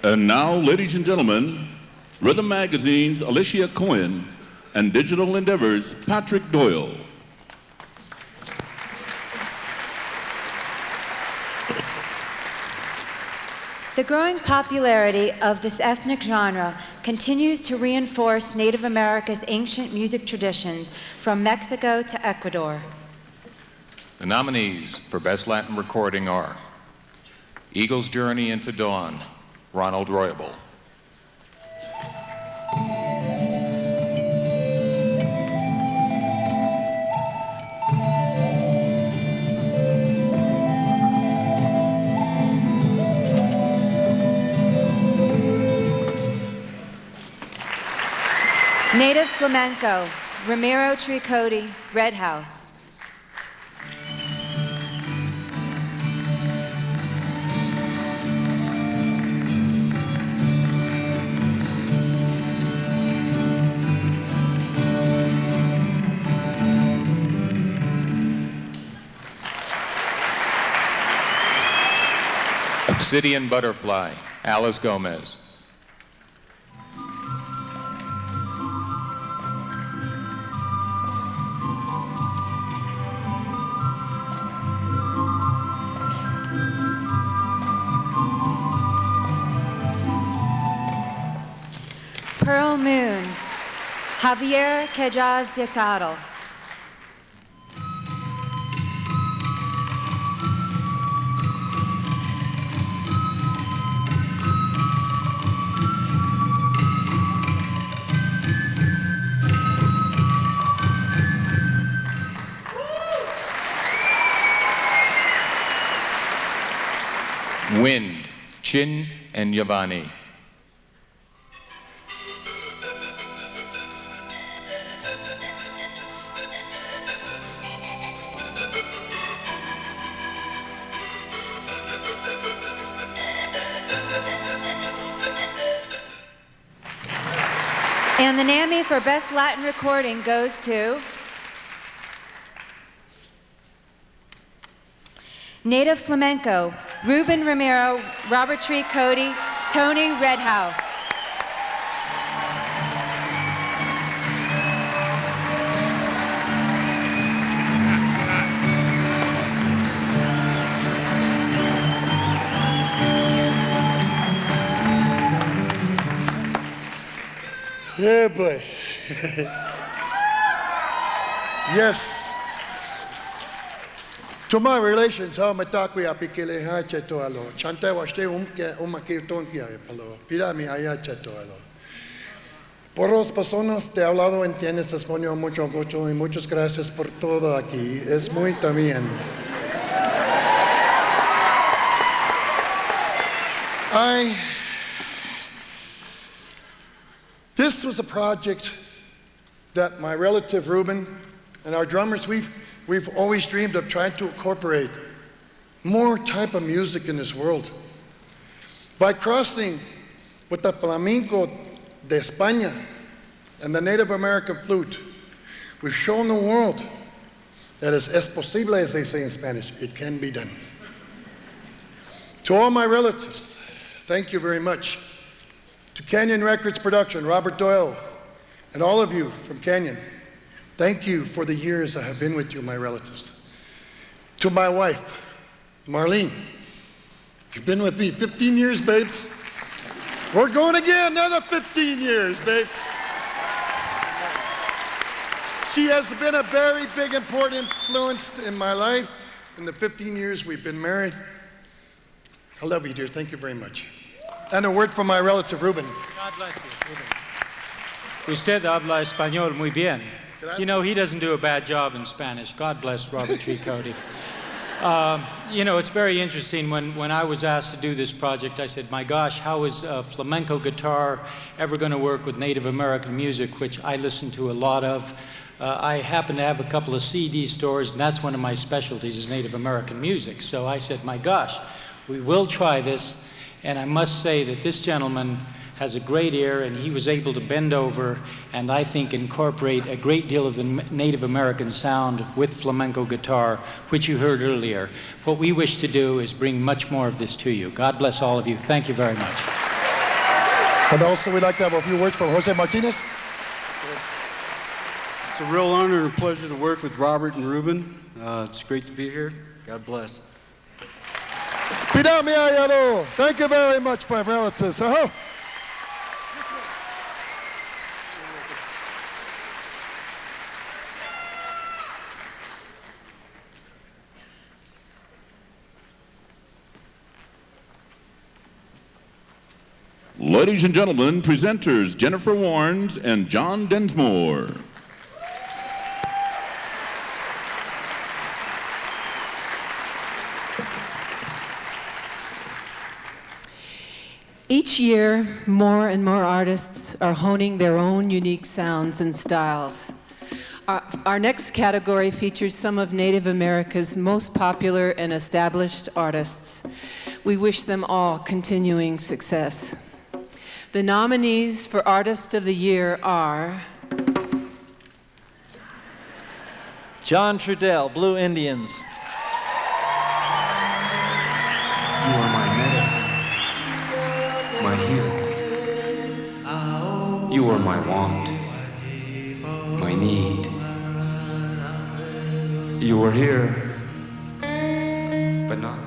And now, ladies and gentlemen, Rhythm Magazine's Alicia Cohen and Digital Endeavor's Patrick Doyle. The growing popularity of this ethnic genre continues to reinforce Native America's ancient music traditions from Mexico to Ecuador. The nominees for Best Latin Recording are Eagle's Journey into Dawn, Ronald Royable. Native Flamenco, Ramiro Tricotti, Red House. Obsidian Butterfly, Alice Gomez. Pearl Moon, Javier Quejas Yataro. Wind, Chin and Yavani. And the NAMI for Best Latin Recording goes to Native Flamenco, Ruben Ramiro, Robert Tree Cody, Tony Redhouse. Yeah, boy. Yes. To my relations, how mataku ya pikile ha cheto alo. Chante washte umakirton kia palo. Pirami aya cheto alo. Por las personas te he hablado entiendes español mucho y muchas gracias por todo aquí. Es muy también. This was a project that my relative Ruben and our drummers, we've always dreamed of trying to incorporate more type of music in this world. By crossing with the flamenco de España and the Native American flute, we've shown the world that es posible, as they say in Spanish, it can be done. To all my relatives, thank you very much. To Canyon Records Production, Robert Doyle, and all of you from Canyon, thank you for the years I have been with you, my relatives. To my wife, Marlene, you've been with me 15 years, babes. We're going again, another 15 years, babe. She has been a very big, important influence in my life in the 15 years we've been married. I love you, dear. Thank you very much. And a word from my relative, Ruben. God bless you, Ruben. Usted habla español muy bien. You know, he doesn't do a bad job in Spanish. God bless Robert Tree Cody. You know, it's very interesting. When I was asked to do this project, I said, my gosh, how is flamenco guitar ever going to work with Native American music, which I listen to a lot of. I happen to have a couple of CD stores, and that's one of my specialties is Native American music. So I said, my gosh, we will try this. And I must say that this gentleman has a great ear, and he was able to bend over and I think incorporate a great deal of the Native American sound with flamenco guitar, which you heard earlier. What we wish to do is bring much more of this to you. God bless all of you. Thank you very much. And also we'd like to have a few words from Jose Martinez. It's a real honor and pleasure to work with Robert and Ruben. It's great to be here. God bless. Thank you very much, my relatives. Ladies and gentlemen, presenters Jennifer Warnes and John Densmore. Each year, more and more artists are honing their own unique sounds and styles. Our next category features some of Native America's most popular and established artists. We wish them all continuing success. The nominees for Artist of the Year are John Trudell, Blue Indians. You are my medicine. healing. You were my want, my need. You were here, but not.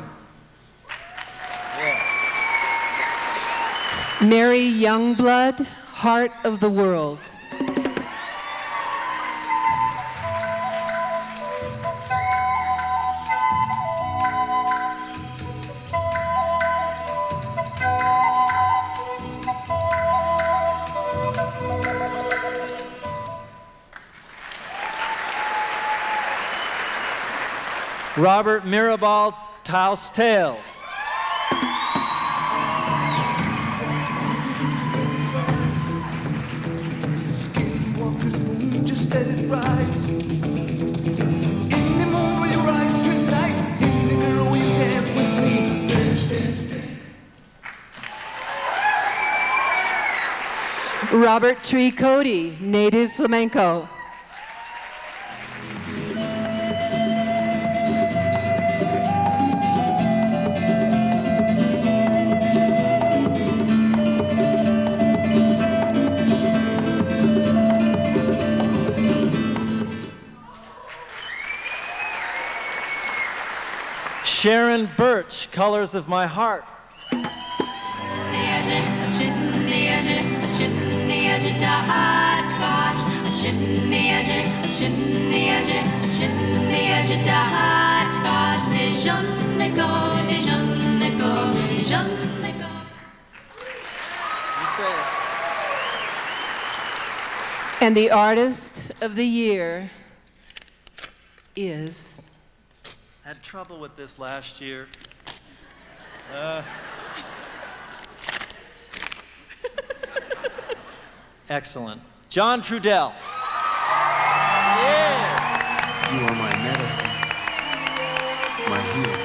Mary Youngblood, Heart of the World. Robert Mirabal Taos Tales. Just let it rise. In the moon where you rise tonight, in the girl will you dance with me? Dance, dance, dance. Robert Tree Cody, Native Flamenco. Sharon Birch, Colors of My Heart. And the artist of the year is... Had trouble with this last year. Excellent. John Trudell. Yeah. You are my medicine, my healing.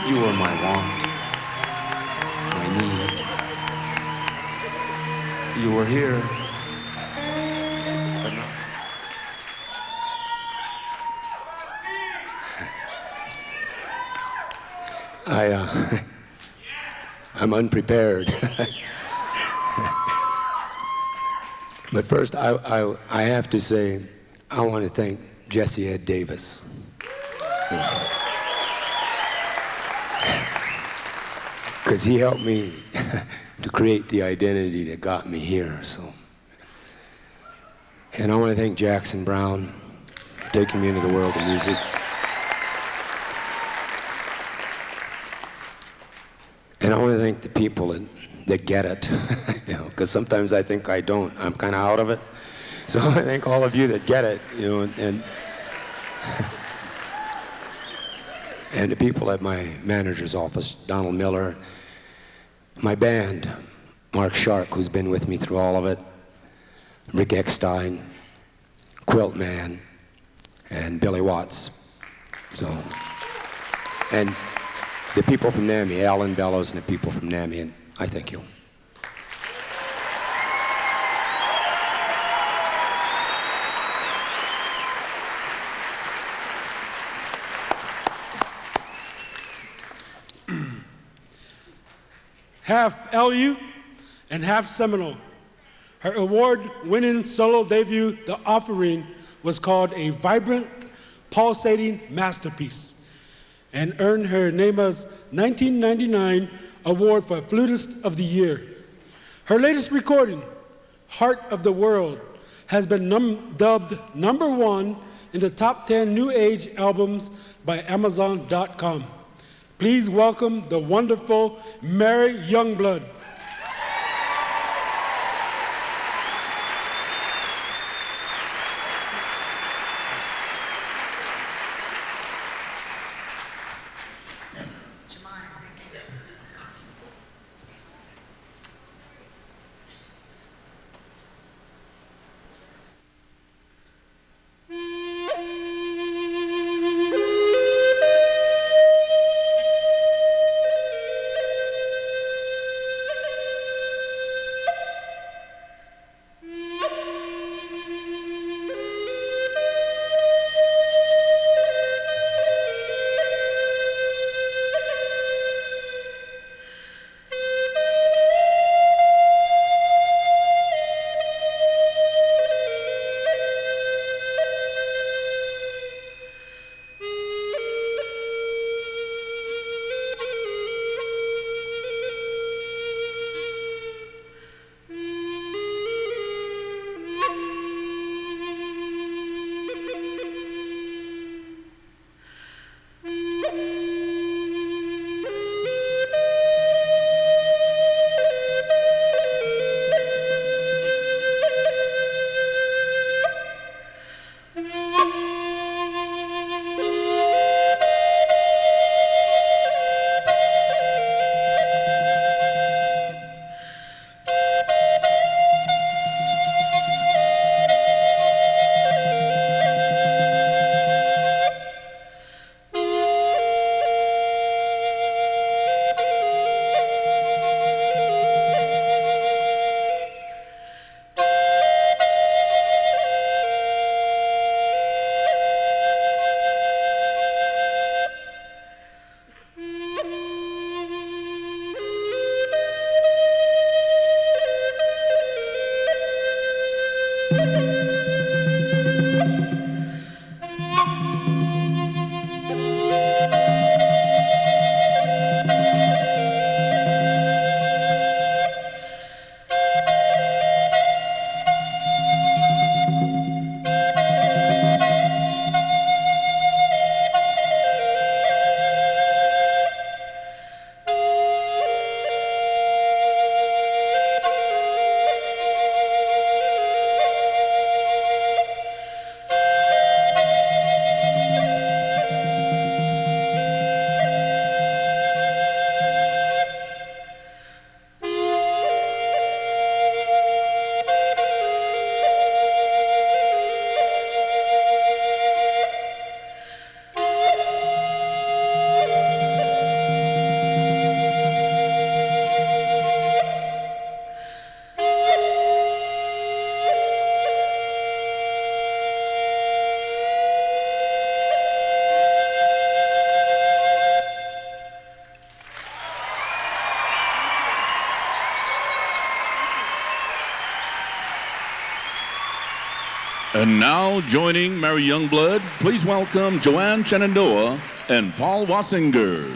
You are my want, my need. You were here, but not. I'm unprepared. But first, I have to say, I want to thank Jesse Ed Davis. Because he helped me to create the identity that got me here. So, and I want to thank Jackson Brown for taking me into the world of music. And I want to thank the people that get it, because sometimes I think I don't. I'm kind of out of it. So I want to thank all of you that get it, and the people at my manager's office, Donald Miller, my band, Mark Shark, who's been with me through all of it, Rick Eckstein, Quilt Man, and Billy Watts. So, and the people from NAMI, Alan Bellows and the people from NAMI, and I thank you. Half LU and half Seminole. Her award-winning solo debut, The Offering, was called a vibrant, pulsating masterpiece and earned her NAMA's 1999 Award for Flutist of the Year. Her latest recording, Heart of the World, has been dubbed #1 in the top 10 New Age albums by Amazon.com. Please welcome the wonderful Mary Youngblood. And now joining Mary Youngblood, please welcome Joanne Shenandoah and Paul Wassinger.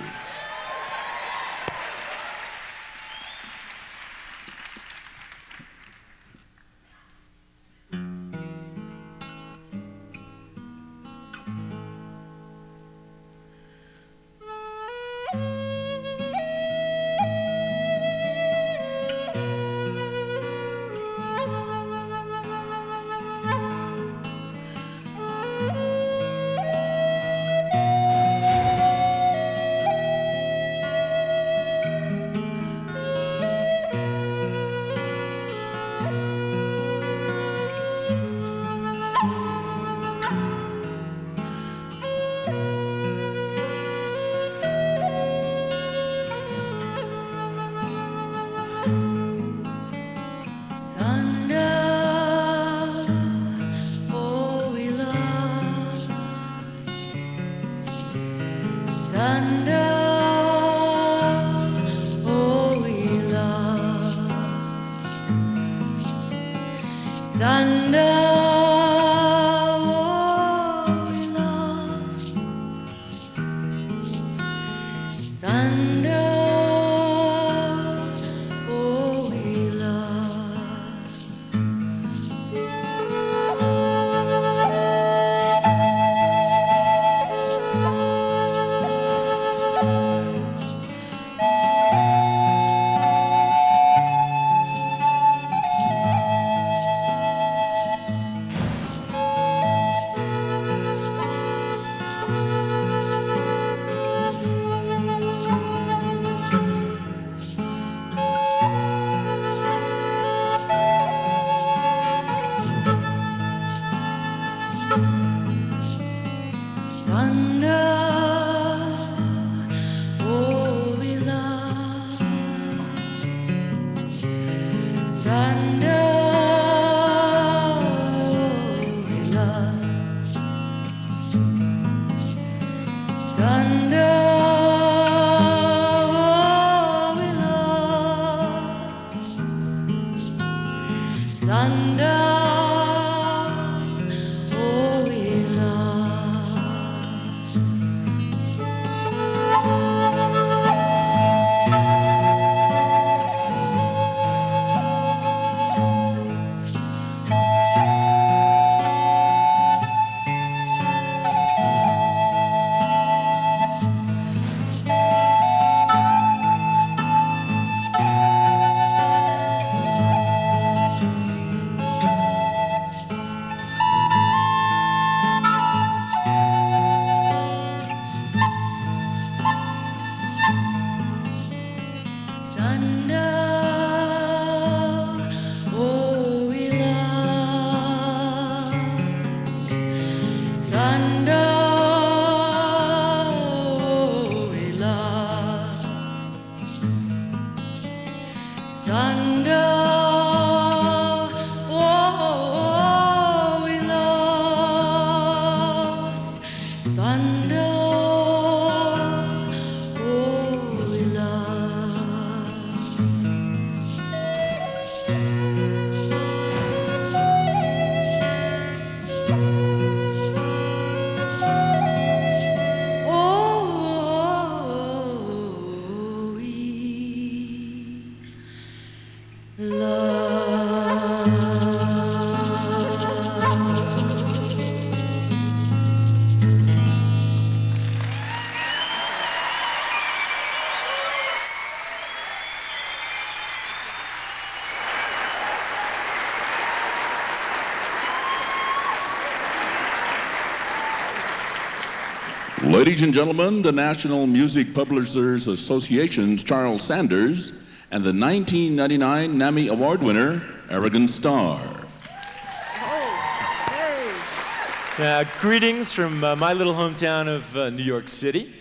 Ladies and gentlemen, the National Music Publishers Association's Charles Sanders and the 1999 NAMI Award winner, Aragon Starr. Greetings from my little hometown of New York City.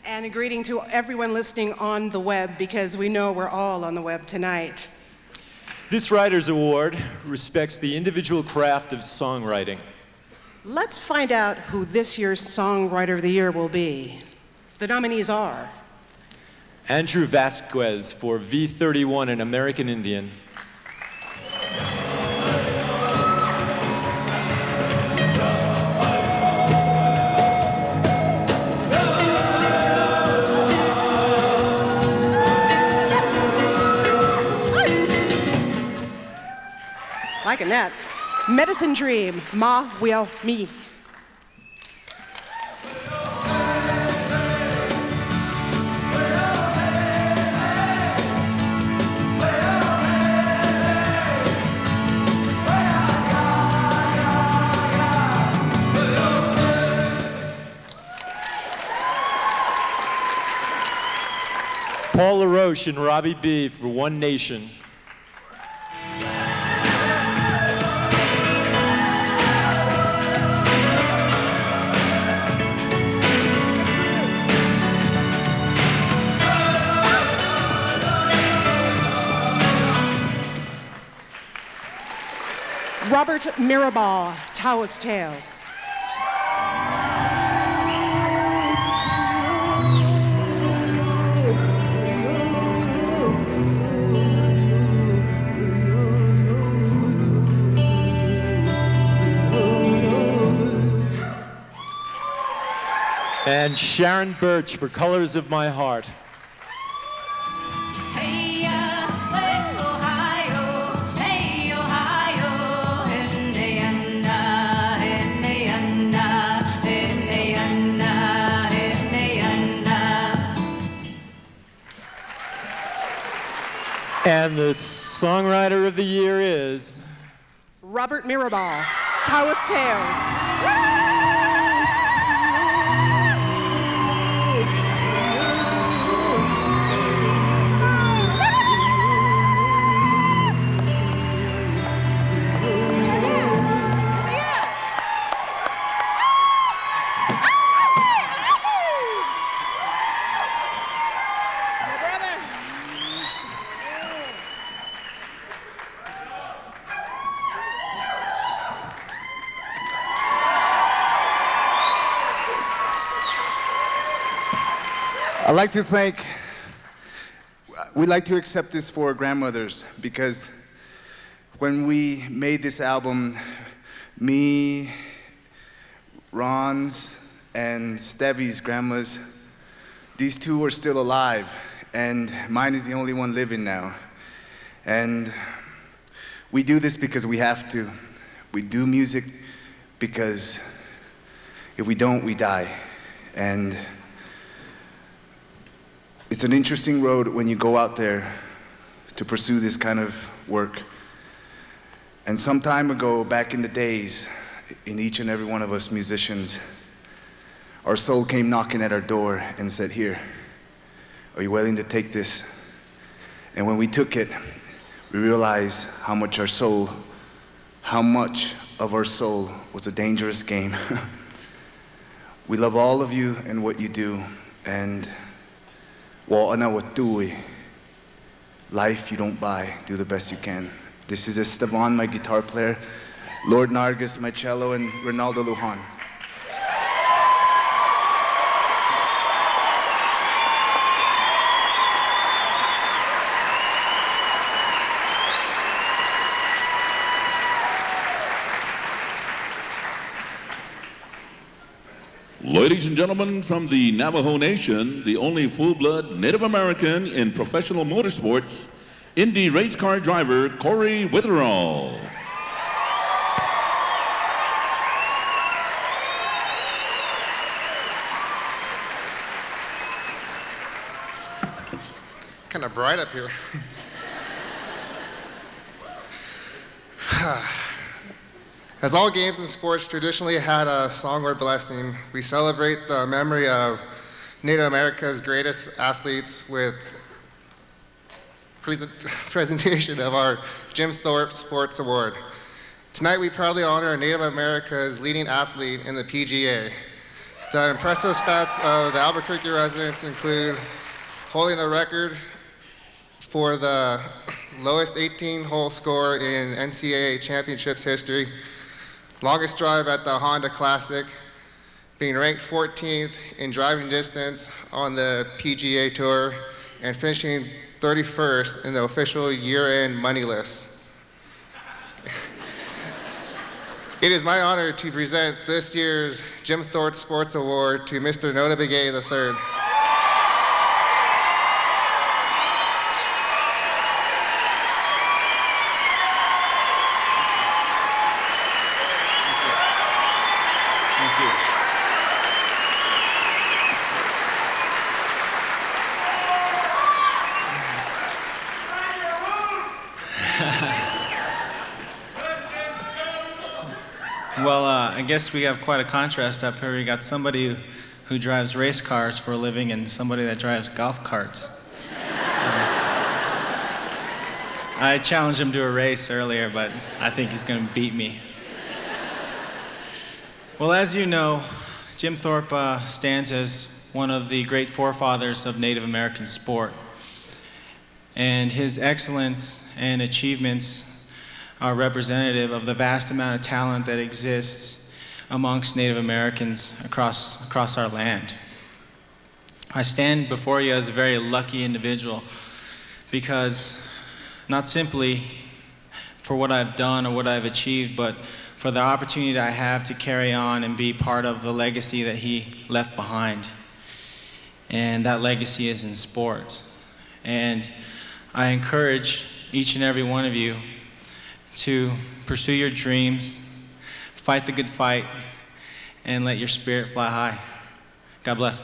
And a greeting to everyone listening on the web, because we know we're all on the web tonight. This Writers Award respects the individual craft of songwriting. Let's find out who this year's Songwriter of the Year will be. The nominees are Andrew Vasquez for V31, An American Indian. Liking that. Medicine Dream, Ma Will Me. Paul LaRoche and Robbie B for One Nation. Robert Mirabal, Taos Tales. And Sharon Birch for Colors of My Heart. And the songwriter of the year is Robert Mirabal, Taos Tales. I'd like to thank, we'd like to accept this for grandmothers, because when we made this album, me, Ron's, and Stevie's grandmas, these two are still alive, and mine is the only one living now. And we do this because we have to. We do music because if we don't, we die. And it's an interesting road when you go out there to pursue this kind of work. And some time ago, back in the days, in each and every one of us musicians, our soul came knocking at our door and said, "Here, are you willing to take this?" And when we took it, we realized how much of our soul was a dangerous game. We love all of you and what you do, and life you don't buy, do the best you can. This is Esteban, my guitar player, Lord Nargis, my cello, and Ronaldo Lujan. Ladies and gentlemen, from the Navajo Nation, the only full-blood Native American in professional motorsports, Indy race car driver Corey Witherall. Kind of bright up here. As all games and sports traditionally had a song or blessing, we celebrate the memory of Native America's greatest athletes with presentation of our Jim Thorpe Sports Award. Tonight we proudly honor Native America's leading athlete in the PGA. The impressive stats of the Albuquerque residents include holding the record for the lowest 18-hole score in NCAA championships history, longest drive at the Honda Classic, being ranked 14th in driving distance on the PGA Tour, and finishing 31st in the official year-end money list. It is my honor to present this year's Jim Thorpe Sports Award to Mr. Nota Begay III. Well, I guess we have quite a contrast up here. We got somebody who drives race cars for a living and somebody that drives golf carts. I challenged him to a race earlier, but I think he's going to beat me. Well, as you know, Jim Thorpe stands as one of the great forefathers of Native American sport. And his excellence and achievements are representative of the vast amount of talent that exists amongst Native Americans across our land. I stand before you as a very lucky individual because not simply for what I've done or what I've achieved, but for the opportunity that I have to carry on and be part of the legacy that he left behind. And that legacy is in sports. And I encourage each and every one of you to pursue your dreams, fight the good fight, and let your spirit fly high. God bless.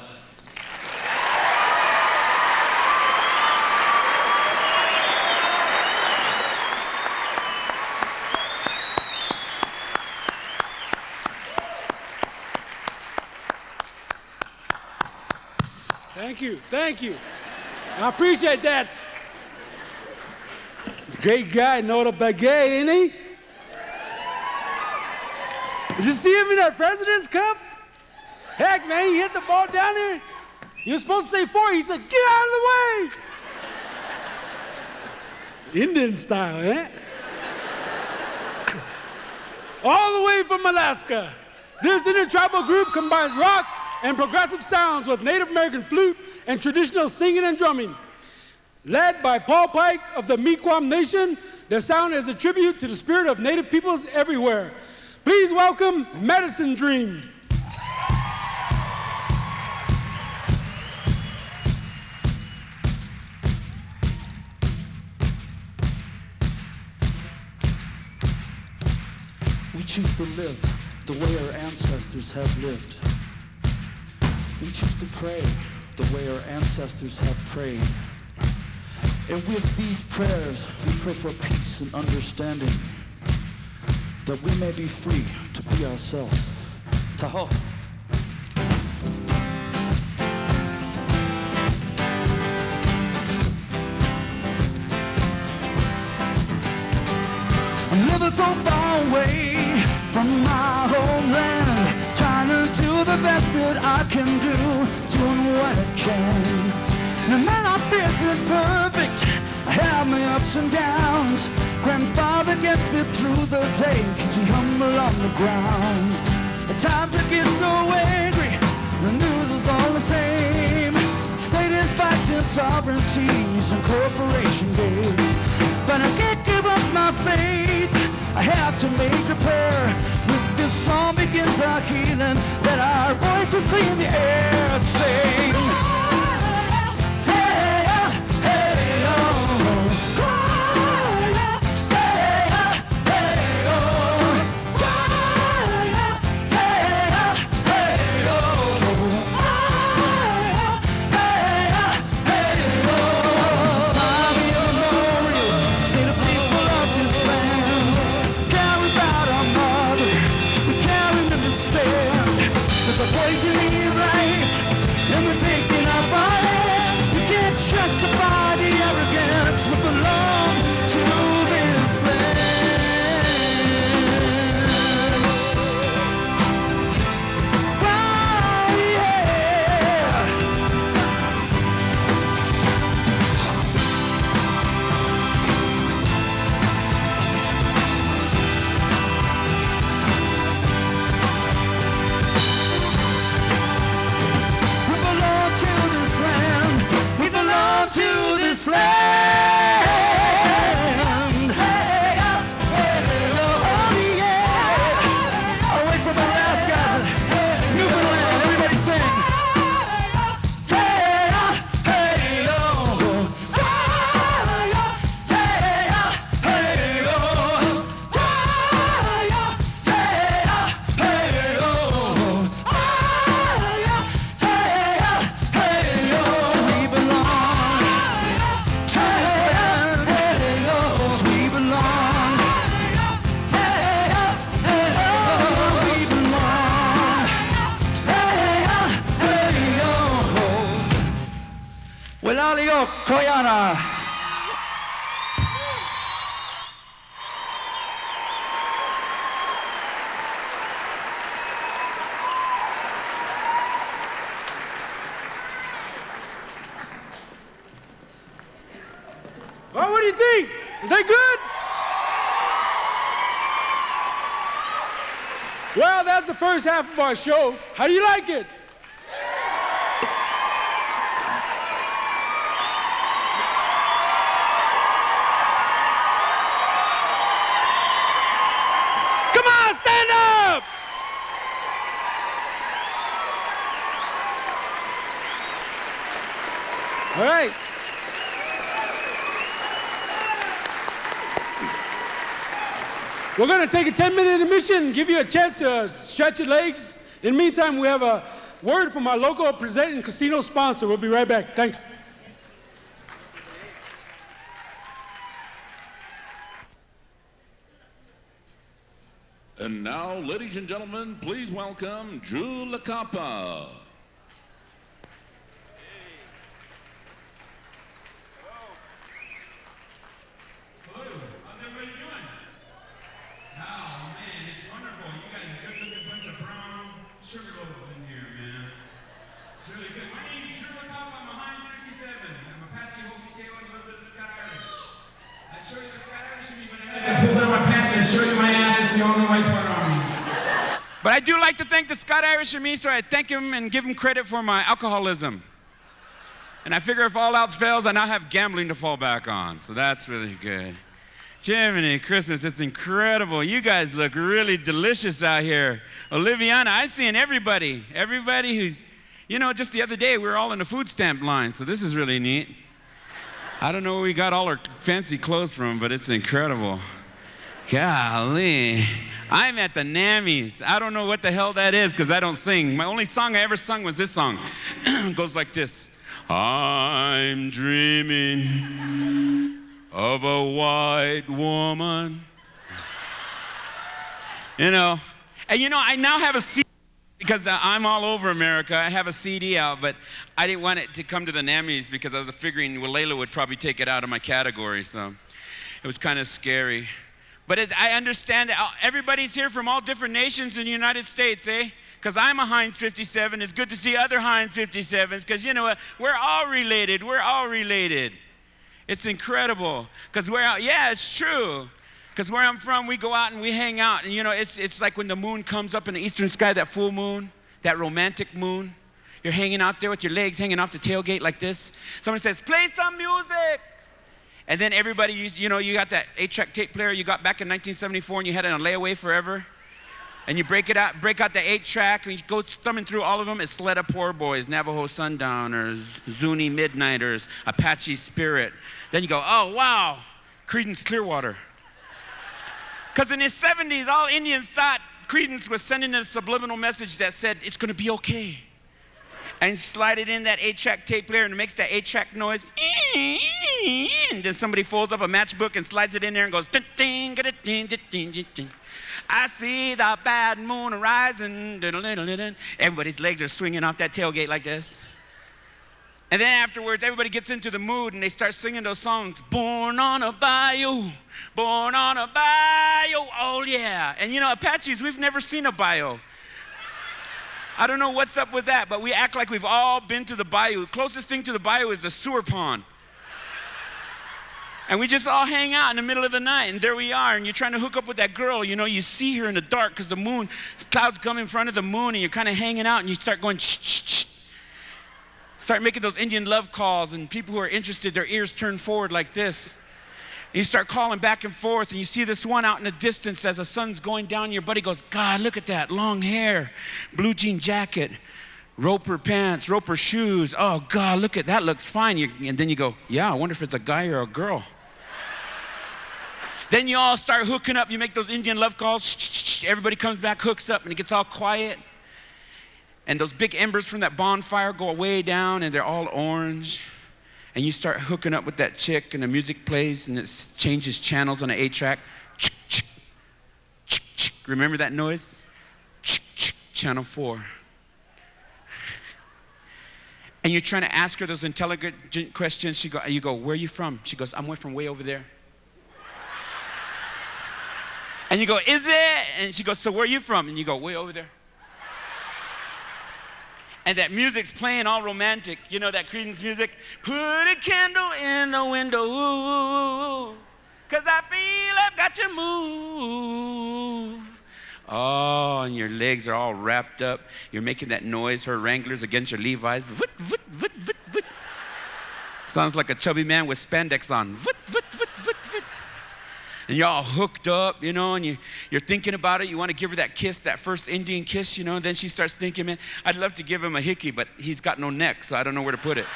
Thank you. I appreciate that. Great guy, Nota Begay, ain't he? Did you see him in that President's Cup? Heck, man, he hit the ball down there. You were supposed to say 4. He said, get out of the way. Indian style, eh? All the way from Alaska. This intertribal group combines rock and progressive sounds with Native American flute and traditional singing and drumming. Led by Paul Pike of the Mi'kmaq Nation, their sound is a tribute to the spirit of Native peoples everywhere. Please welcome Medicine Dream. We choose to live the way our ancestors have lived. We choose to pray the way our ancestors have prayed. And with these prayers, we pray for peace and understanding, that we may be free to be ourselves. Tahoe. I'm living so far away from my homeland, trying to do the best that I can do, doing what I can. No matter if it's imperfect, I have my ups and downs. Grandfather gets me through the day, keeps me humble on the ground. At times I get so angry, the news is all the same. State is fighting sovereignties and corporation games. But I can't give up my faith, I have to make a prayer. With this song begins our healing, let our voices clean the air. Sing. Julio Koyana. Well, what do you think? Is that good? Well, that's the first half of our show. How do you like it? Come on, stand up! All right. We're going to take a 10-minute intermission, give you a chance to stretch your legs. In the meantime, we have a word from our local presenting casino sponsor. We'll be right back. Thanks. And now, ladies and gentlemen, please welcome Drew LaCapa. But I do like to thank the Scott Irish and me, so I thank him and give him credit for my alcoholism. And I figure if all else fails, I now have gambling to fall back on, so that's really good. Jiminy Christmas, it's incredible. You guys look really delicious out here. Oliviana, I've seen everybody who's, you know, just the other day we were all in the food stamp line, so this is really neat. I don't know where we got all our fancy clothes from, but it's incredible. Golly. I'm at the Nammies. I don't know what the hell that is because I don't sing. My only song I ever sung was this song. It goes like this. I'm dreaming of a white woman. You know, and you know, I now have a CD because I'm all over America. I have a CD out, but I didn't want it to come to the Nammies because I was figuring Layla would probably take it out of my category, so it was kind of scary. But I understand that everybody's here from all different nations in the United States, eh? Because I'm a Heinz 57. It's good to see other Heinz 57s because, you know what, we're all related. We're all related. It's incredible. Because yeah, it's true. Because where I'm from, we go out and we hang out. And, you know, it's like when the moon comes up in the eastern sky, that full moon, that romantic moon. You're hanging out there with your legs hanging off the tailgate like this. Someone says, play some music. And then everybody, you know, you got that 8-track tape player you got back in 1974 and you had it on layaway forever. And you break out the 8-track and you go thumbing through all of them. It's Sled of Poor Boys, Navajo Sundowners, Zuni Midnighters, Apache Spirit. Then you go, oh, wow, Creedence Clearwater. Because in the 70s, all Indians thought Creedence was sending a subliminal message that said, it's going to be okay. And slide it in that 8-track tape player and it makes that 8-track noise. And then somebody folds up a matchbook and slides it in there and goes, I see the bad moon rising. Everybody's legs are swinging off that tailgate like this. And then afterwards, everybody gets into the mood and they start singing those songs. Born on a bayou, born on a bayou, oh yeah. And you know, Apaches, we've never seen a bayou. I don't know what's up with that, but we act like we've all been to the bayou. The closest thing to the bayou is the sewer pond. And we just all hang out in the middle of the night, and there we are, and you're trying to hook up with that girl. You know, you see her in the dark because the moon, clouds come in front of the moon, and you're kind of hanging out, and you start going, shh, shh, shh. Start making those Indian love calls, and people who are interested, their ears turn forward like this. And you start calling back and forth, and you see this one out in the distance as the sun's going down, and your buddy goes, God, look at that, long hair, blue jean jacket, roper pants, roper shoes. Oh, God, look at that, looks fine. And then you go, yeah, I wonder if it's a guy or a girl. Then you all start hooking up. You make those Indian love calls. Shh, shh, shh. Everybody comes back, hooks up, and it gets all quiet. And those big embers from that bonfire go way down, and they're all orange. And you start hooking up with that chick, and the music plays, and it changes channels on an 8-track. Remember that noise? Channel 4. and you're trying to ask her those intelligent questions, you go, where are you from? She goes, I'm from way over there. And you go, is it? And she goes, so where are you from? And you go, way over there. And that music's playing all romantic. You know that Creedence music? Put a candle in the window, cause I feel I've got to move. Oh, and your legs are all wrapped up. You're making that noise, her Wranglers against your Levi's. Vut, vut, vut, vut, vut. Sounds like a chubby man with spandex on. Vut, vut, vut, vut, vut. And you're all hooked up, you know, and you're thinking about it. You want to give her that kiss, that first Indian kiss, you know, and then she starts thinking, man, I'd love to give him a hickey, but he's got no neck, so I don't know where to put it.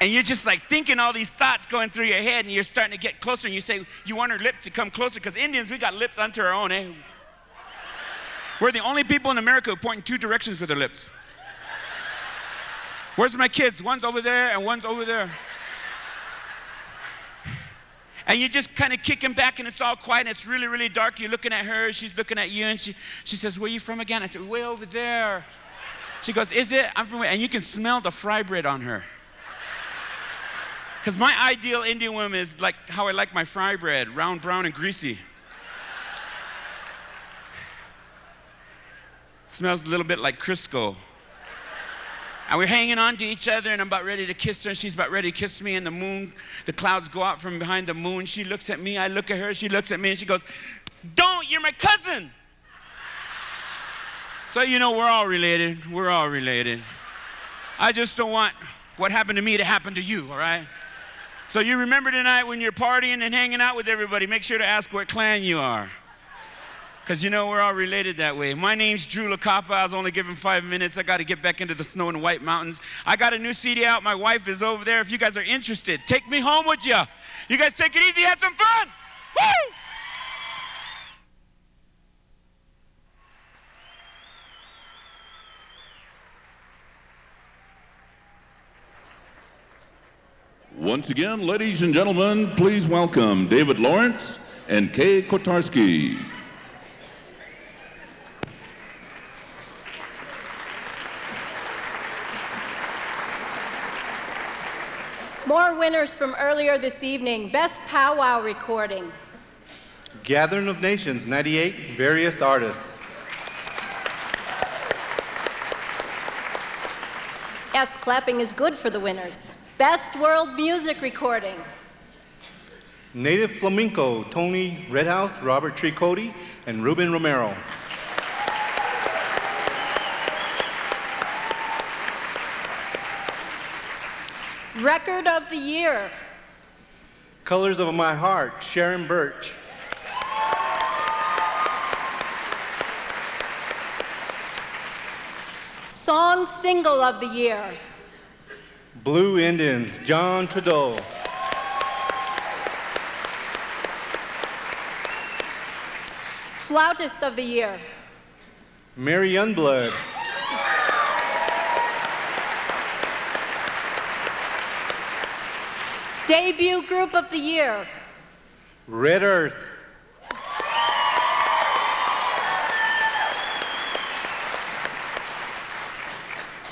And you're just like thinking all these thoughts going through your head, and you're starting to get closer, and you say, you want her lips to come closer, because Indians, we got lips unto our own, eh? We're the only people in America who point in two directions with their lips. Where's my kids? One's over there and one's over there. And you're just kind of kicking back, and it's all quiet, and it's really, really dark. You're looking at her, she's looking at you, and she says, where are you from again? I said, way over there. She goes, is it? I'm from, and you can smell the fry bread on her. Because my ideal Indian woman is like how I like my fry bread, round, brown, and greasy. Smells a little bit like Crisco. And we're hanging on to each other, and I'm about ready to kiss her, and she's about ready to kiss me, and the clouds go out from behind the moon. She looks at me, I look at her, she looks at me, and she goes, don't, you're my cousin. So you know, we're all related, we're all related. I just don't want what happened to me to happen to you, all right? So you remember tonight when you're partying and hanging out with everybody, make sure to ask what clan you are. Because you know we're all related that way. My name's Drew LaCapa. I was only given 5 minutes. I got to get back into the snow and white mountains. I got a new CD out. My wife is over there. If you guys are interested, take me home with you. You guys take it easy, have some fun. Woo! Once again, ladies and gentlemen, please welcome David Lawrence and Kay Kotarski. More winners from earlier this evening. Best powwow recording. Gathering of Nations, 98, various artists. Yes, clapping is good for the winners. Best world music recording. Native Flamenco, Tony Redhouse, Robert Tricotti, and Ruben Romero. Record of the year. Colors of My Heart, Sharon Birch. Song single of the year. Blue Indians, John Trudeau. Flautist of the year. Mary Youngblood. Debut group of the year. Red Earth.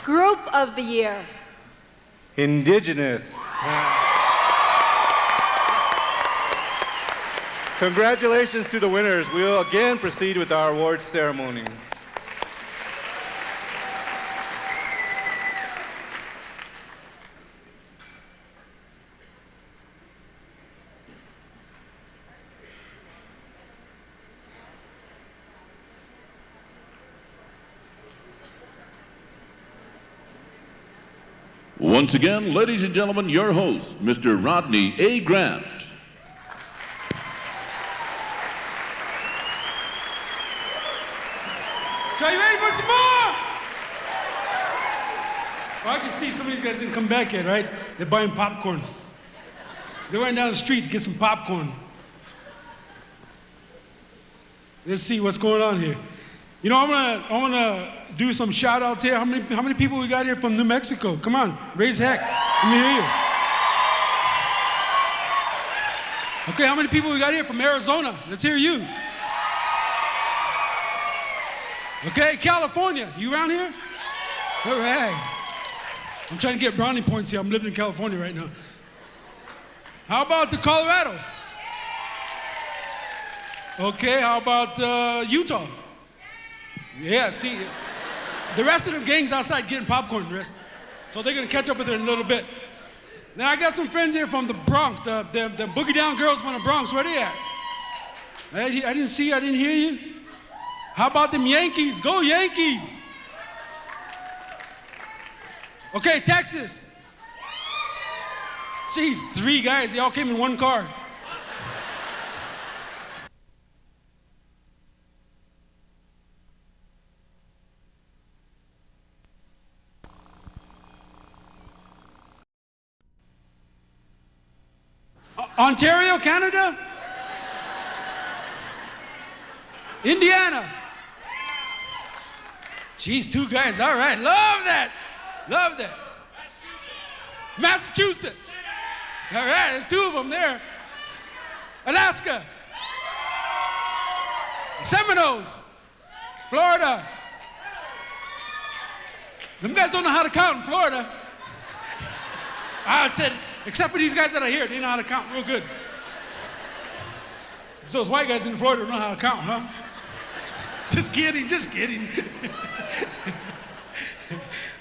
Group of the year. Indigenous. Congratulations to the winners. We will again proceed with our awards ceremony. Once again, ladies and gentlemen, your host, Mr. Rodney A. Grant. So you ready for some more? Well, I can see some of you guys didn't come back yet, right? They're buying popcorn. They're running down the street to get some popcorn. Let's see what's going on here. You know, I wanna do some shout outs here. How many people we got here from New Mexico? Come on, raise heck. Let me hear you. Okay, how many people we got here from Arizona? Let's hear you. Okay, California, you around here? All right. I'm trying to get brownie points here. I'm living in California right now. How about the Colorado? Okay, how about Utah? Yeah, see, the rest of the gang's outside getting popcorn, the rest. So they're gonna catch up with her in a little bit. Now I got some friends here from the Bronx, the boogie down girls from the Bronx, where they at? I didn't see you, I didn't hear you. How about them Yankees? Go Yankees! Okay, Texas. Jeez, 3 guys, they all came in one car. Ontario, Canada? Indiana? Jeez, 2 guys, all right, love that. Love that. Massachusetts. All right, there's 2 of them there. Alaska. Seminoles. Florida. Them guys don't know how to count in Florida. I said, except for these guys that are here, they know how to count real good. It's those white guys in Florida don't know how to count, huh? Just kidding, just kidding.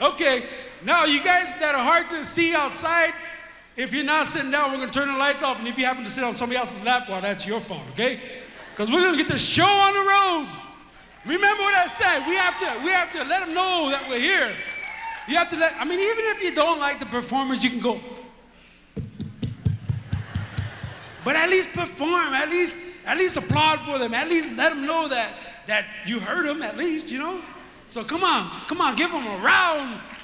Okay, now you guys that are hard to see outside, if you're not sitting down, we're gonna turn the lights off, and if you happen to sit on somebody else's lap, well, that's your fault, okay? Because we're gonna get the show on the road. Remember what I said, we have to let them know that we're here. You have to I mean, even if you don't like the performers, you can go. But at least perform, at least applaud for them, at least let them know that you heard them, at least, you know? So come on, give them a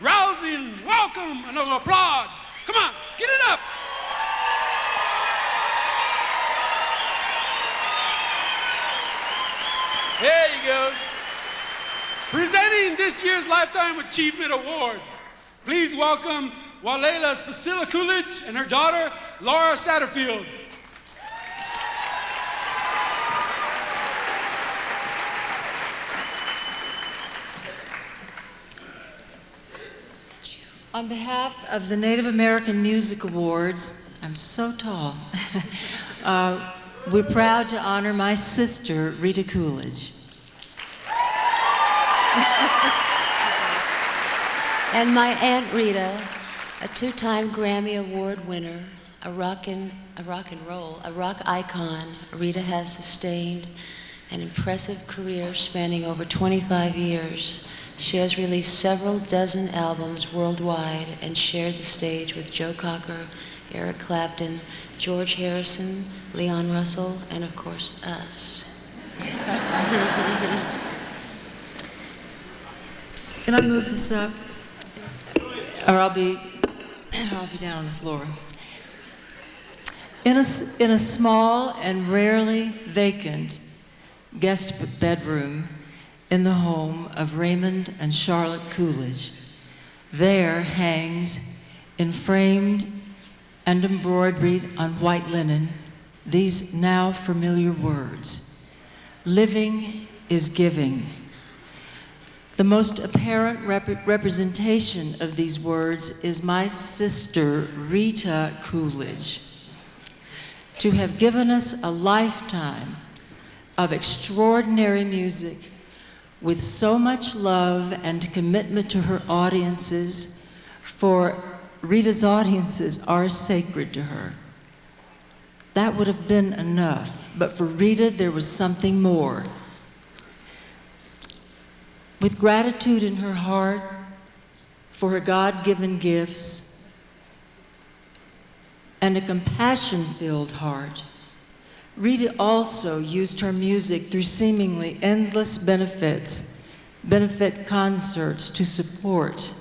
rousing welcome and an applaud. Come on, get it up. There you go. Presenting this year's Lifetime Achievement Award, please welcome Walela Spasila Coolidge and her daughter, Laura Satterfield. On behalf of the Native American Music Awards, I'm so tall, we're proud to honor my sister, Rita Coolidge. And my Aunt Rita, a 2-time Grammy Award winner, a rock icon. Rita has sustained an impressive career spanning over 25 years. She has released several dozen albums worldwide and shared the stage with Joe Cocker, Eric Clapton, George Harrison, Leon Russell, and of course, us. Can I move this up? Or I'll be down on the floor. In a small and rarely vacant guest bedroom in the home of Raymond and Charlotte Coolidge, there hangs, in framed and embroidered on white linen, these now familiar words: living is giving. The most apparent representation of these words is my sister, Rita Coolidge. To have given us a lifetime of extraordinary music with so much love and commitment to her audiences, for Rita's audiences are sacred to her. That would have been enough, but for Rita, there was something more. With gratitude in her heart for her God-given gifts and a compassion-filled heart, Rita also used her music through seemingly endless benefit concerts to support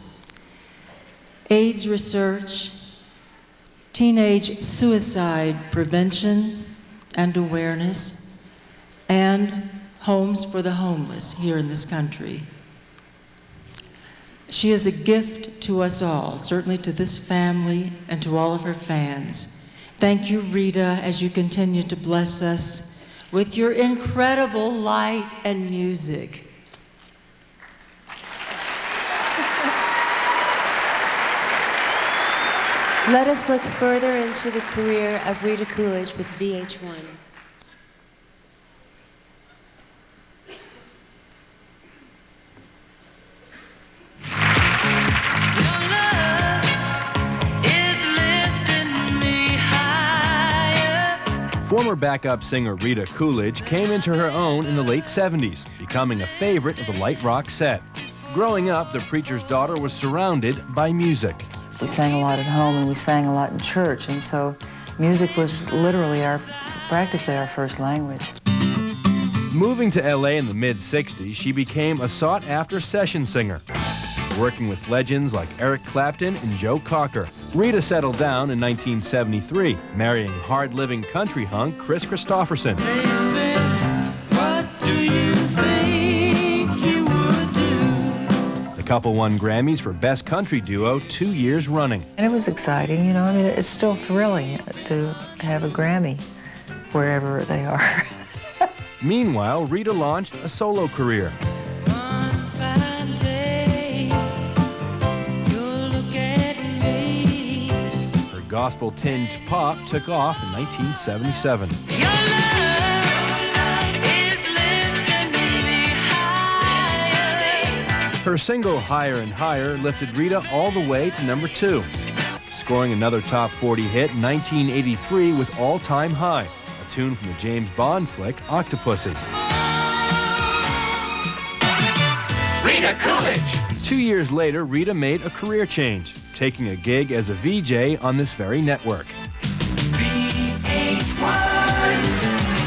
AIDS research, teenage suicide prevention and awareness, and homes for the homeless here in this country. She is a gift to us all, certainly to this family and to all of her fans. Thank you, Rita, as you continue to bless us with your incredible light and music. Let us look further into the career of Rita Coolidge with VH1. Former backup singer Rita Coolidge came into her own in the late 70s, becoming a favorite of the light rock set. Growing up, the preacher's daughter was surrounded by music. We sang a lot at home and we sang a lot in church, and so music was literally practically our first language. Moving to LA in the mid-60s, she became a sought-after session singer, working with legends like Eric Clapton and Joe Cocker. Rita settled down in 1973, marrying hard-living country hunk Chris Christopherson. What do you think you would do? The couple won Grammys for Best Country Duo 2 years running. And it was exciting, you know, I mean, it's still thrilling to have a Grammy wherever they are. Meanwhile, Rita launched a solo career. Gospel-tinged pop took off in 1977. Her single, Higher and Higher, lifted Rita all the way to number 2, scoring another top 40 hit in 1983 with All Time High, a tune from the James Bond flick Octopussy. Rita Coolidge! 2 years later, Rita made a career change, taking a gig as a VJ on this very network.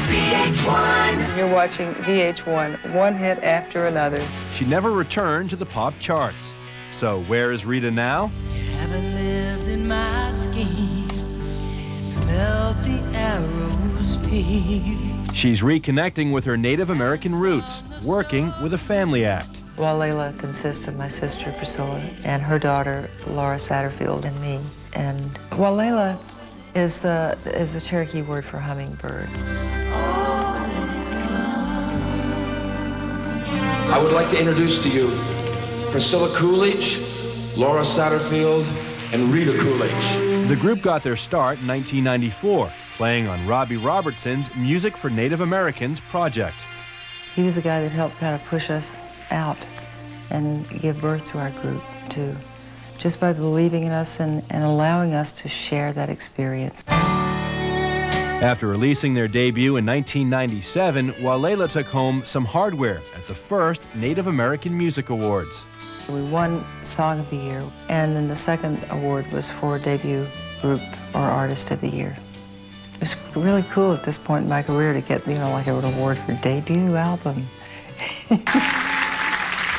VH1! You're watching VH1, one hit after another. She never returned to the pop charts. So where is Rita now? Haven't lived in my schemes, felt the arrows pierce. She's reconnecting with her Native American roots, working with a family act. Walela consists of my sister Priscilla and her daughter Laura Satterfield and me. And Walela is the Cherokee word for hummingbird. I would like to introduce to you Priscilla Coolidge, Laura Satterfield, and Rita Coolidge. The group got their start in 1994, playing on Robbie Robertson's Music for Native Americans project. He was the guy that helped kind of push us out and give birth to our group, too, just by believing in us and allowing us to share that experience. After releasing their debut in 1997, Walela took home some hardware at the first Native American Music Awards. We won Song of the Year, and then the second award was for Debut Group or Artist of the Year. It's really cool at this point in my career to get, you know, like an award for debut album.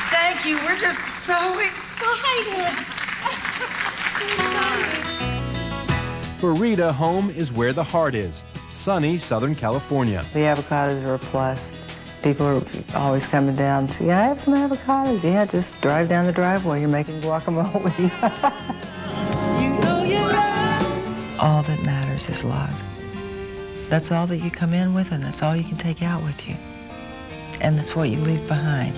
Thank you, we're just so excited. So excited. For Rita, home is where the heart is, sunny Southern California. The avocados are a plus. People are always coming down and say, I have some avocados. Yeah, just drive down the driveway, you're making guacamole. You know you're right. All that matters is love. That's all that you come in with, and that's all you can take out with you. And that's what you leave behind.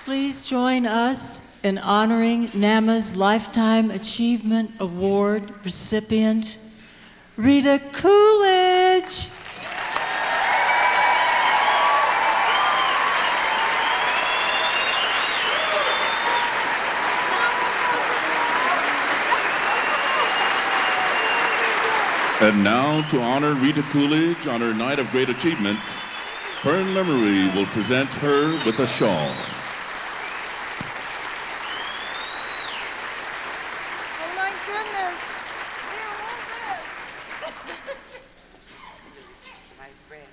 Please join us in honoring NAMA's Lifetime Achievement Award recipient, Rita Coolidge. And now, to honor Rita Coolidge on her night of great achievement, Fern Lemery will present her with a shawl. Oh my goodness. My friend,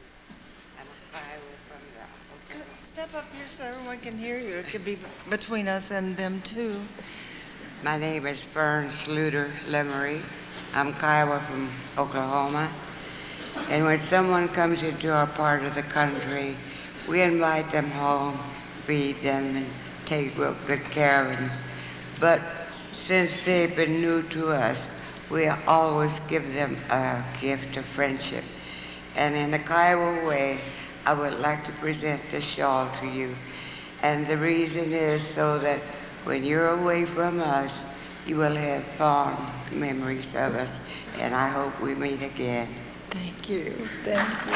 I'm Kiowa from the... Step up here so everyone can hear you. It could be between us and them too. My name is Fern Sluter Lemery. I'm Kiowa from Oklahoma. And when someone comes into our part of the country, we invite them home, feed them, and take real good care of them. But since they've been new to us, we always give them a gift of friendship. And in a Kiowa way, I would like to present this shawl to you. And the reason is so that when you're away from us, you will have fond memories of us. And I hope we meet again. Thank you. Thank you.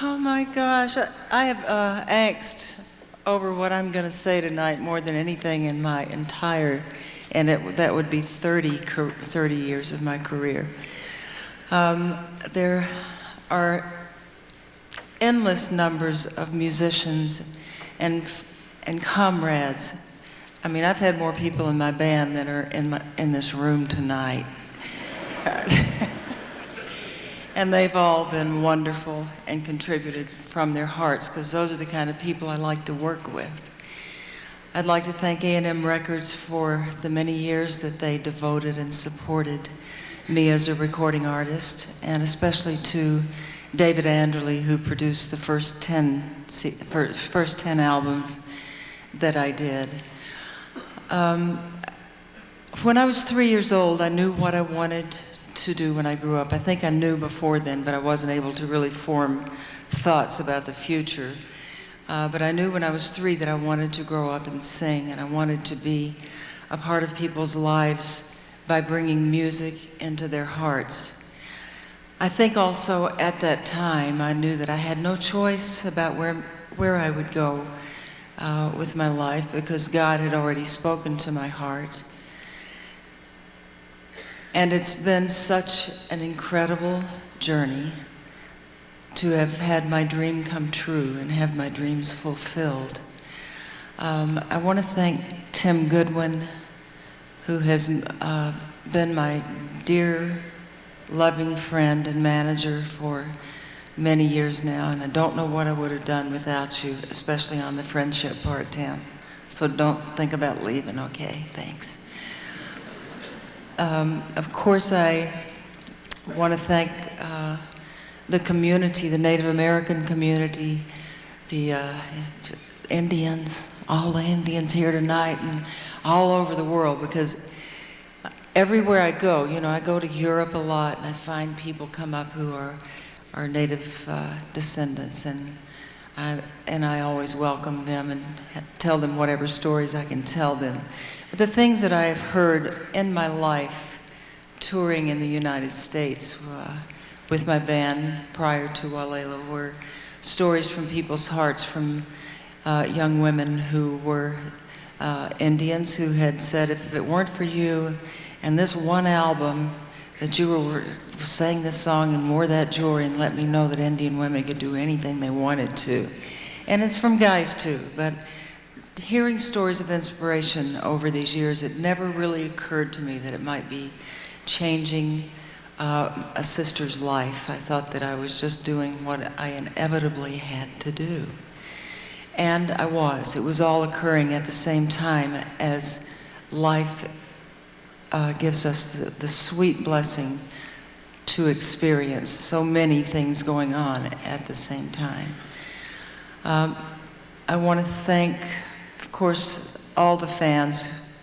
Oh my gosh, I have angst over what I'm going to say tonight more than anything in my entire, and that would be 30 years of my career. There are endless numbers of musicians and comrades. I mean, I've had more people in my band than are in this room tonight. And they've all been wonderful and contributed from their hearts, because those are the kind of people I like to work with. I'd like to thank A&M Records for the many years that they devoted and supported me as a recording artist, and especially to David Anderle, who produced the first 10 albums that I did. When I was 3 years old, I knew what I wanted to do when I grew up. I think I knew before then, but I wasn't able to really form thoughts about the future. But I knew when I was 3 that I wanted to grow up and sing, and I wanted to be a part of people's lives by bringing music into their hearts. I think also at that time I knew that I had no choice about where I would go with my life, because God had already spoken to my heart. And it's been such an incredible journey to have had my dream come true and have my dreams fulfilled. I want to thank Tim Goodwin, who has been my dear, loving friend and manager for many years now, and I don't know what I would have done without you, especially on the friendship part, Tim. So don't think about leaving, okay? Thanks. Of course, I want to thank the community, the Native American community, the Indians, all the Indians here tonight and all over the world, because everywhere I go, you know, I go to Europe a lot and I find people come up who are Native descendants, and I always welcome them and tell them whatever stories I can tell them. But the things that I have heard in my life touring in the United States with my band prior to Walela were stories from people's hearts, from young women who were Indians who had said, if it weren't for you and this one album that you were sang this song and wore that jewelry and let me know that Indian women could do anything they wanted to. And it's from guys too, but hearing stories of inspiration over these years, it never really occurred to me that it might be changing a sister's life. I thought that I was just doing what I inevitably had to do. And I was. It was all occurring at the same time as life gives us the sweet blessing to experience so many things going on at the same time. I want to thank, of course, all the fans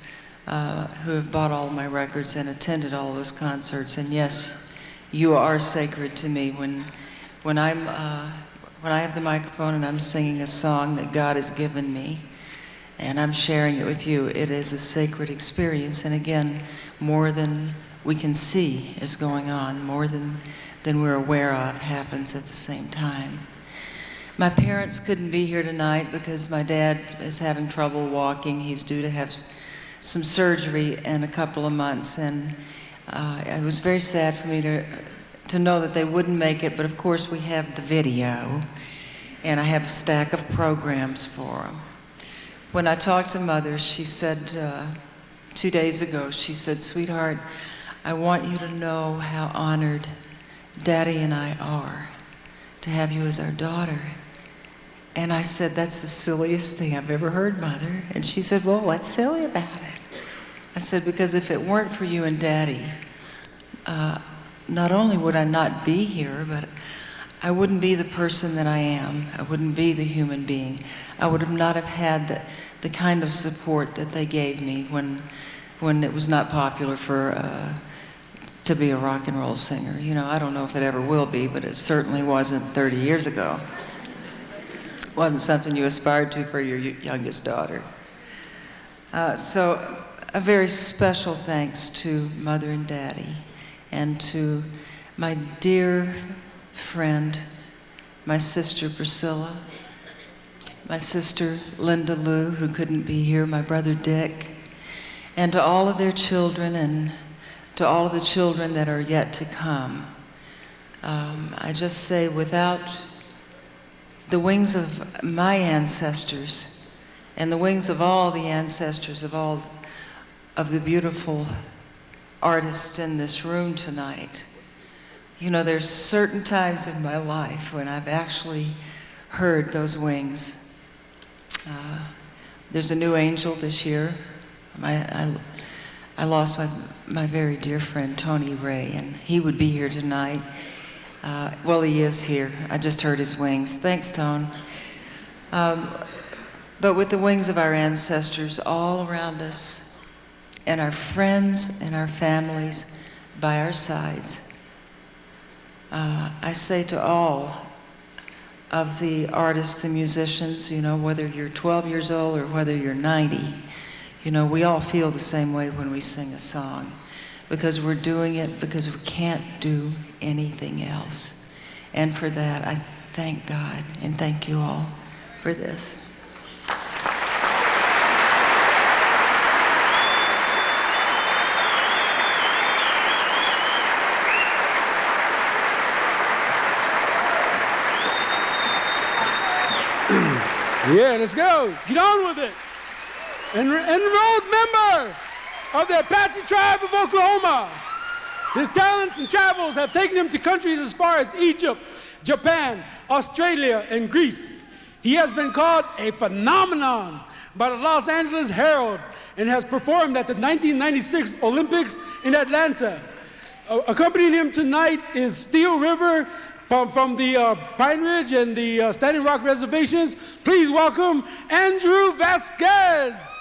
who have bought all of my records and attended all of those concerts. And yes, you are sacred to me. When I have the microphone and I'm singing a song that God has given me, and I'm sharing it with you, it is a sacred experience. And again, more than we can see is going on, more than we're aware of happens at the same time. My parents couldn't be here tonight because my dad is having trouble walking. He's due to have some surgery in a couple of months, and it was very sad for me to know that they wouldn't make it, but of course we have the video, and I have a stack of programs for them. When I talked to Mother, she said 2 days ago, she said, sweetheart, I want you to know how honored Daddy and I are to have you as our daughter. And I said, that's the silliest thing I've ever heard, Mother. And she said, well, what's silly about it? I said, because if it weren't for you and Daddy, not only would I not be here, but I wouldn't be the person that I am. I wouldn't be the human being. I would have not have had the kind of support that they gave me when it was not popular to be a rock and roll singer. You know, I don't know if it ever will be, but it certainly wasn't 30 years ago. It wasn't something you aspired to for your youngest daughter. So a very special thanks to Mother and Daddy, and to my dear friend, my sister Priscilla, my sister Linda Lou, who couldn't be here, my brother Dick, and to all of their children, and to all of the children that are yet to come. I just say, without the wings of my ancestors and the wings of all the ancestors of all of the beautiful artists in this room tonight, you know, there's certain times in my life when I've actually heard those wings. There's a new angel this year. I lost my very dear friend Tony Ray, and he would be here tonight. Well, he is here. I just heard his wings. Thanks, Tone. But with the wings of our ancestors all around us, and our friends and our families by our sides, I say to all of the artists and musicians, you know, whether you're 12 years old or whether you're 90, you know, we all feel the same way when we sing a song, because we're doing it because we can't do anything else. And for that, I thank God and thank you all for this. Yeah, let's go. Get on with it. Enrolled member of the Apache tribe of Oklahoma. His talents and travels have taken him to countries as far as Egypt, Japan, Australia, and Greece. He has been called a phenomenon by the Los Angeles Herald and has performed at the 1996 Olympics in Atlanta. Accompanying him tonight is Steel River from the Pine Ridge and the Standing Rock reservations. Please welcome Andrew Vasquez.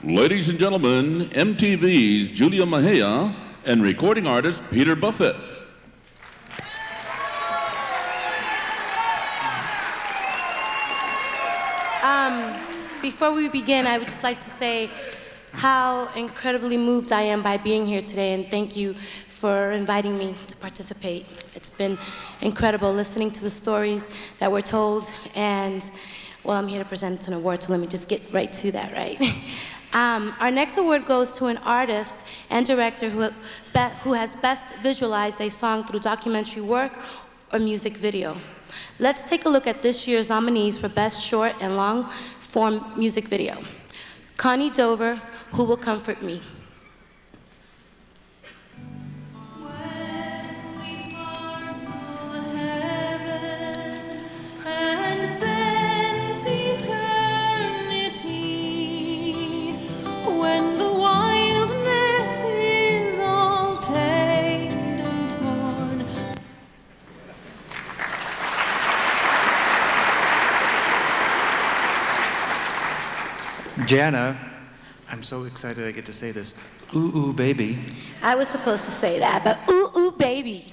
Ladies and gentlemen, MTV's Julia Mejia and recording artist Peter Buffett. Before we begin, I would just like to say how incredibly moved I am by being here today, and thank you for inviting me to participate. It's been incredible listening to the stories that were told, and well, I'm here to present an award, so let me just get right to that, right? Our next award goes to an artist and director who has best visualized a song through documentary work or music video. Let's take a look at this year's nominees for Best Short and Long Form Music Video. Connie Dover, Who Will Comfort Me? Jana, I'm so excited I get to say this. Ooh, ooh, baby. I was supposed to say that, but ooh, ooh, baby.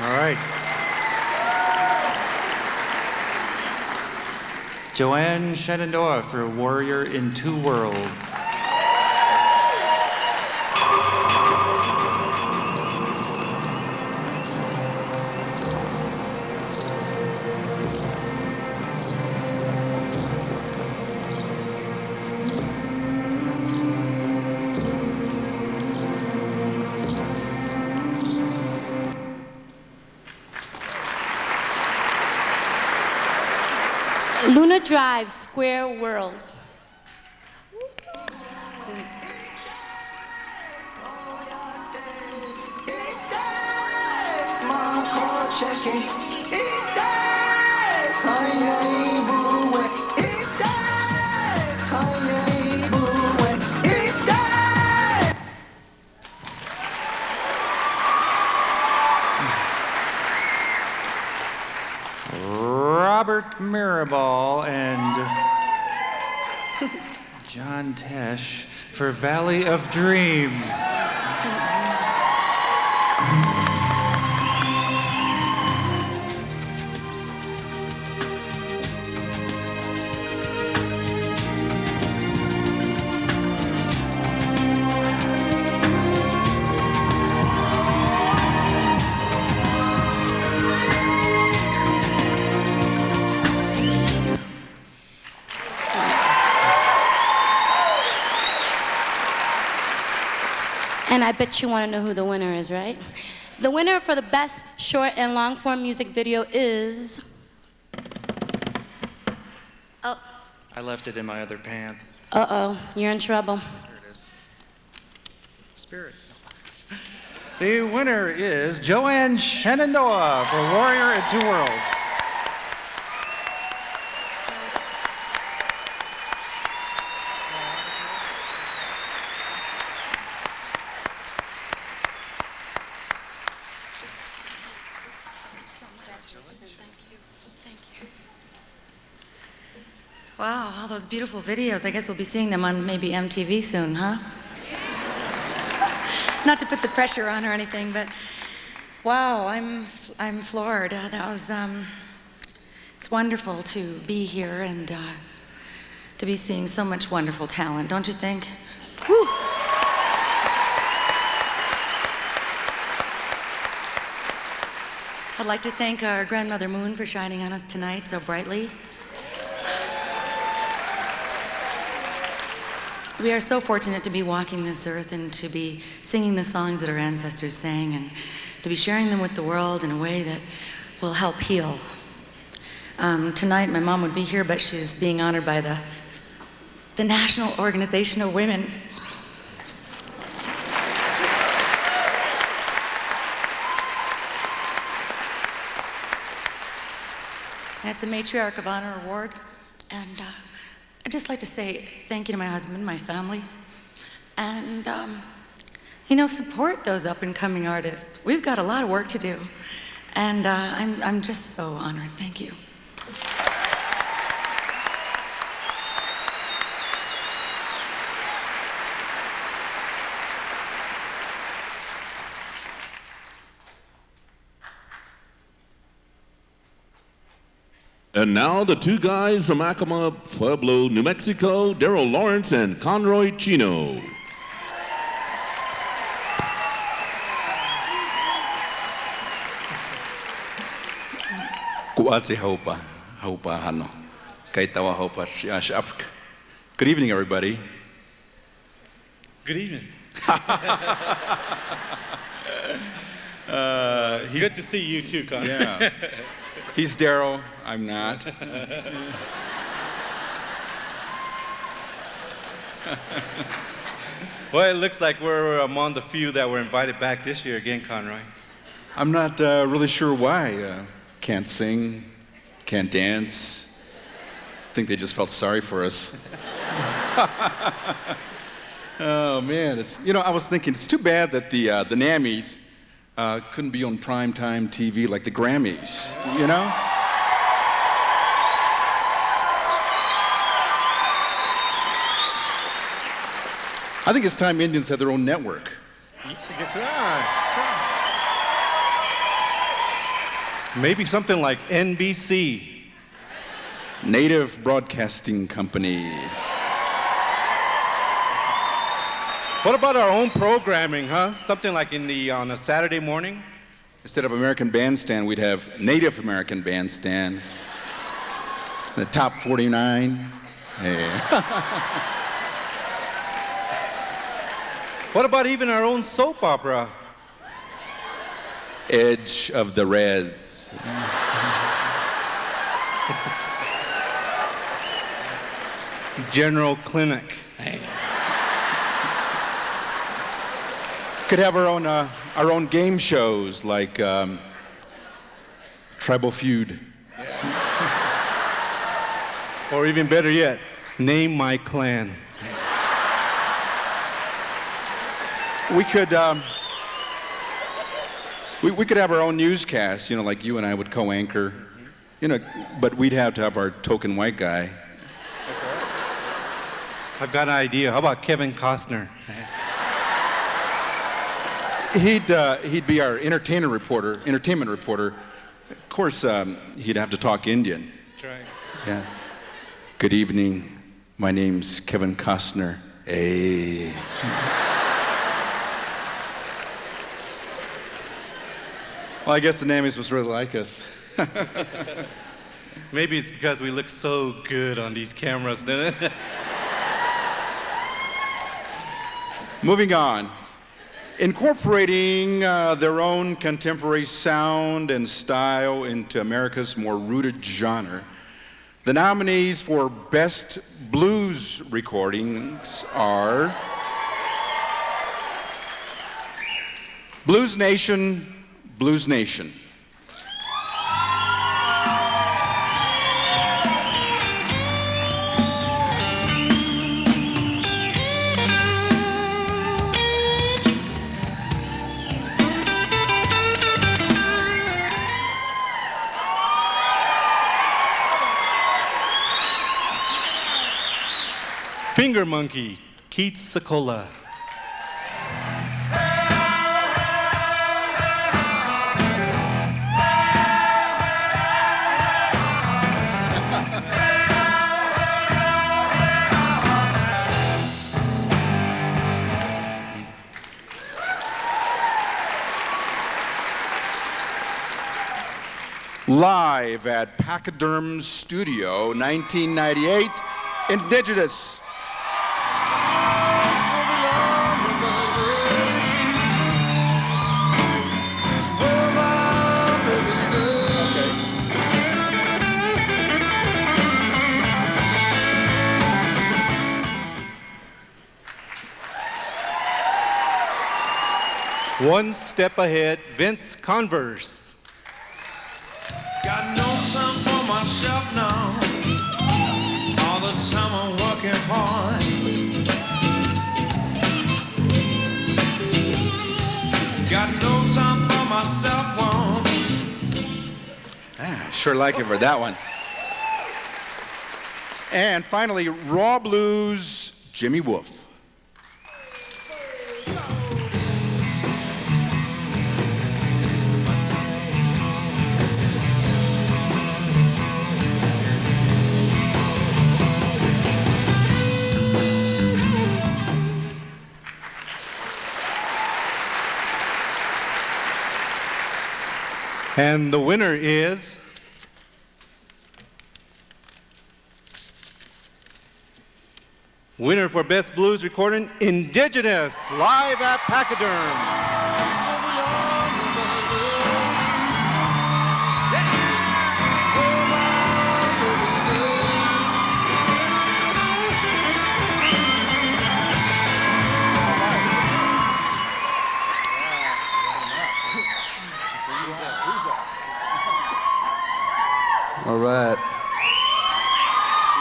All right. Joanne Shenandoah for Warrior in Two Worlds. Luna Drive, Square World. Robert Mirabal and John Tesh for Valley of Dreams. And I bet you want to know who the winner is, right? The winner for the best short and long form music video is... Oh. I left it in my other pants. Uh-oh, you're in trouble. There it is. Spirit. The winner is Joanne Shenandoah for Warrior in Two Worlds. Wow, all those beautiful videos. I guess we'll be seeing them on maybe MTV soon, huh? Not to put the pressure on or anything, but wow, I'm floored. That was, it's wonderful to be here and to be seeing so much wonderful talent, don't you think? Whew. I'd like to thank our grandmother Moon for shining on us tonight so brightly. We are so fortunate to be walking this earth and to be singing the songs that our ancestors sang and to be sharing them with the world in a way that will help heal. Tonight, my mom would be here, but she's being honored by the National Organization of Women. That's a Matriarch of Honor Award, and I'd just like to say thank you to my husband, my family, and, support those up-and-coming artists. We've got a lot of work to do, and I'm just so honored. Thank you. And now the two guys from Acoma Pueblo, New Mexico, Daryl Lawrence and Conroy Chino. Good evening, everybody. Good evening. Good to see you too, Conroy. Yeah. He's Daryl. I'm not. Well, it looks like we're among the few that were invited back this year again, Conroy. I'm not really sure why. Can't sing, can't dance. I think they just felt sorry for us. Oh man, I was thinking it's too bad that the NAMMYs couldn't be on primetime TV like the Grammys, I think it's time Indians have their own network. Maybe something like NBC. Native Broadcasting Company. What about our own programming, huh? Something like on a Saturday morning? Instead of American Bandstand, we'd have Native American Bandstand. The Top 49. Hey. What about even our own soap opera? Edge of the Res. General Clinic. Hey. Could have our own game shows like Tribal Feud. Or even better yet, Name My Clan. We could we could have our own newscast, like you and I would co-anchor, but we'd have to have our token white guy. I've got an idea. How about Kevin Costner? He'd be our entertainment reporter. Of course, he'd have to talk Indian. That's right. Yeah. Good evening. My name's Kevin Costner. Hey. Well, I guess the NAMMYs must really like us. Maybe it's because we look so good on these cameras, didn't it? Moving on. Incorporating their own contemporary sound and style into America's more rooted genre, the nominees for Best Blues Recordings are Blues Nation, Blues Nation. Finger Monkey, Keith Secola. Live at Pachyderm Studio, 1998, Indigenous. One Step Ahead, Vince Converse. Got no time for myself now. All the time I point. Got no time for myself, won't. Sure like it for that one. And finally, Raw Blues, Jimmy Wolf. And the winner is winner for Best Blues Recording, Indigenous, live at Pachyderm. All right.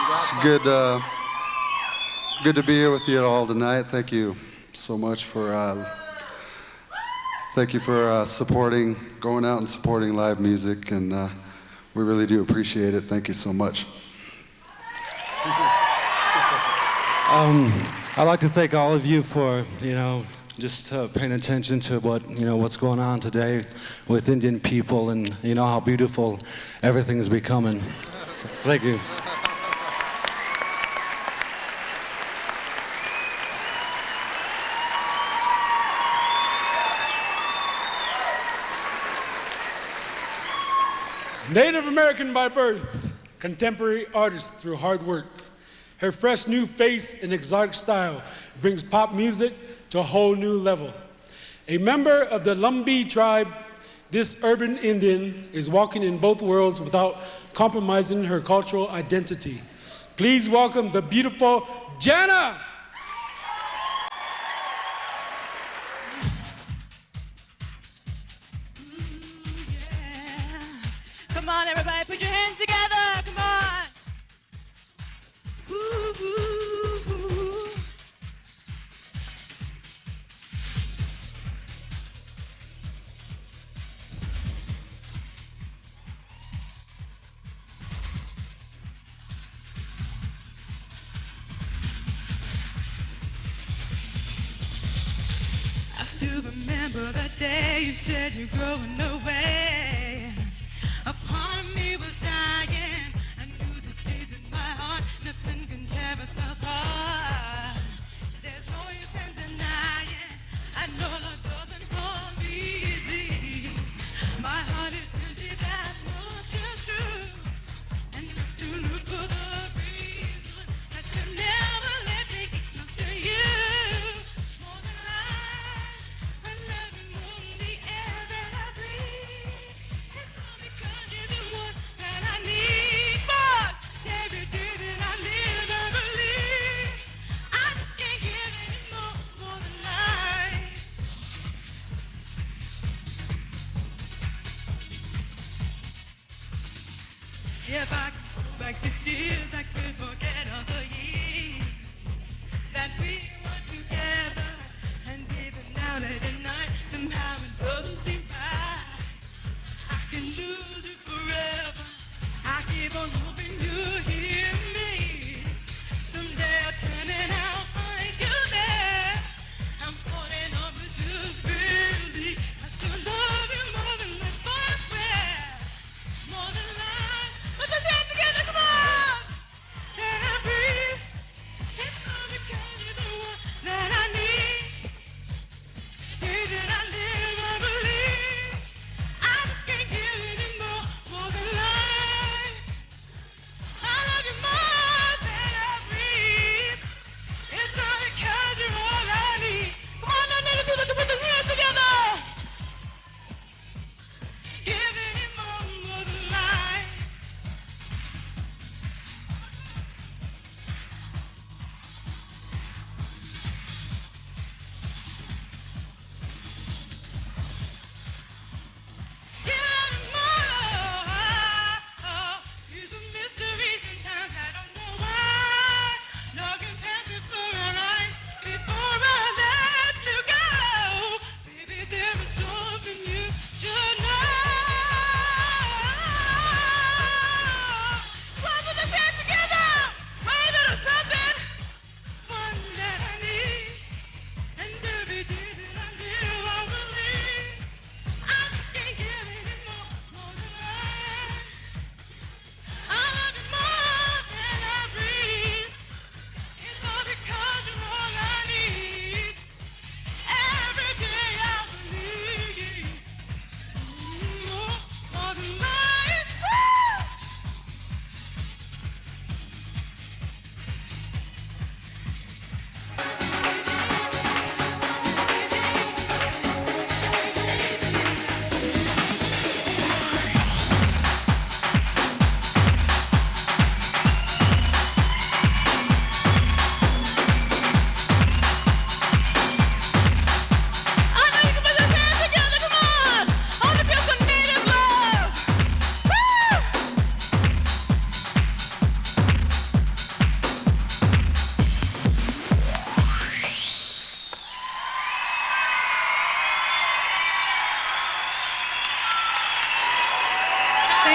It's good to be here with you all tonight. Thank you so much for supporting, going out and supporting live music, and we really do appreciate it. Thank you so much. I'd like to thank all of you for, just paying attention to what's going on today with Indian people, and how beautiful everything's becoming. Thank you. Native American by birth, contemporary artist through hard work. Her fresh new face and exotic style brings pop music to a whole new level. A member of the Lumbee tribe, this urban Indian is walking in both worlds without compromising her cultural identity. Please welcome the beautiful Jana! Come on, everybody, put your hands together. Come on. Ooh, ooh, ooh. I still remember the day you said you're going away. A part of me was dying. I knew the deep in my heart nothing can tear us apart. There's no use in denying. I know love doesn't come easy. My heart is empty, that much is true. And just to look for the reason that you never let me get close to you. More than life, I love you more than the air that I breathe. It's all because you're the one that I need. But every day that I live, I believe I just can't get any more than life. If I could go back 6 years, I could forget all the years that we were together. And even now late at night, somehow it doesn't seem right. I can lose you forever. I keep on hoping you hear me. Someday I'll turn and I'll find you there. I'm falling off with you, really. I still love you more than life, I swear. More than life. Put those hands together, come on! Can I breathe?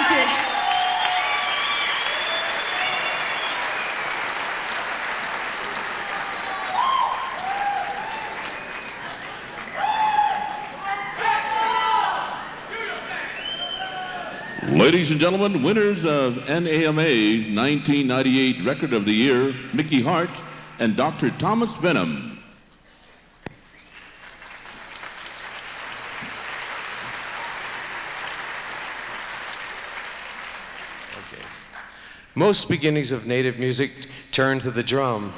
Thank you. Ladies and gentlemen, winners of NAMA's 1998 Record of the Year, Mickey Hart and Dr. Thomas Benham. Most beginnings of Native music turn to the drum.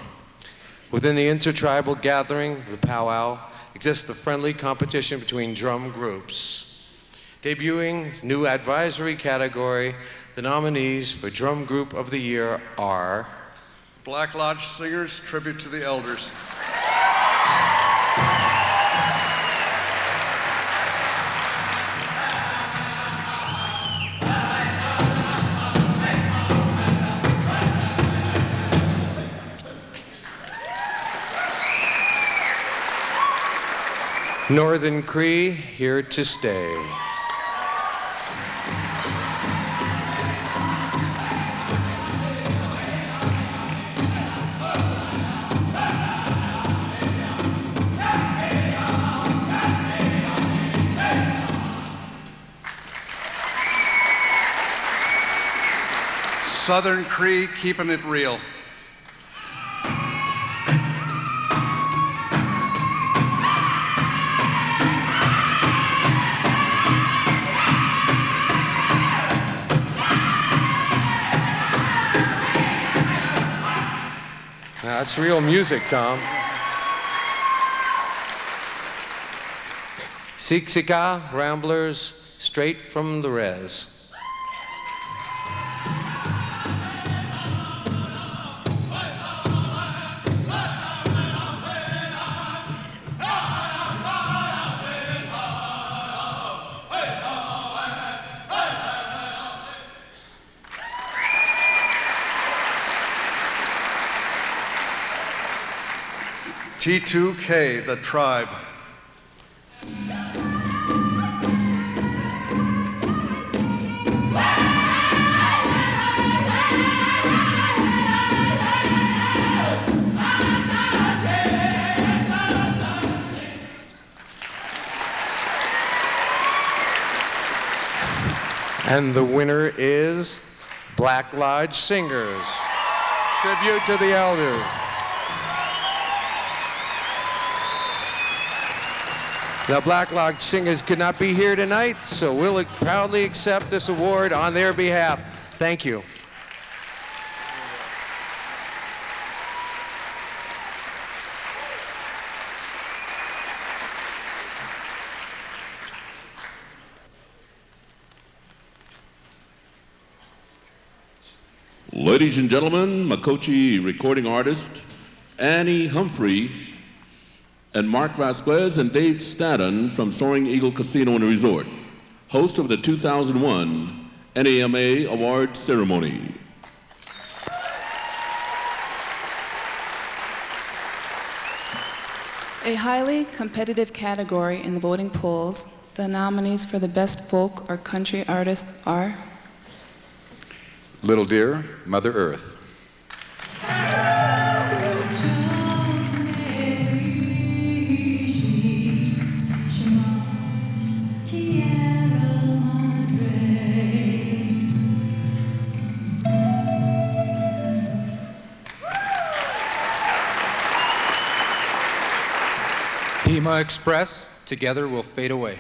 Within the intertribal gathering, the powwow, exists the friendly competition between drum groups. Debuting its new advisory category, the nominees for Drum Group of the Year are Black Lodge Singers, Tribute to the Elders. Northern Cree, Here to Stay. Southern Cree, Keeping It Real. That's real music, Tom. Siksika, Ramblers, straight from the res. T2K, The Tribe. And the winner is Black Lodge Singers. Tribute to the elders. Now, Black Lodge Singers could not be here tonight, so we'll proudly accept this award on their behalf. Thank you. Ladies and gentlemen, Makoche recording artist Annie Humphrey and Mark Vasquez and Dave Staden from Soaring Eagle Casino and Resort, host of the 2001 NAMA Award Ceremony. A highly competitive category in the voting polls. The nominees for the best folk or country artists are Little Deer, Mother Earth. Pima Express, Together We'll Fade Away.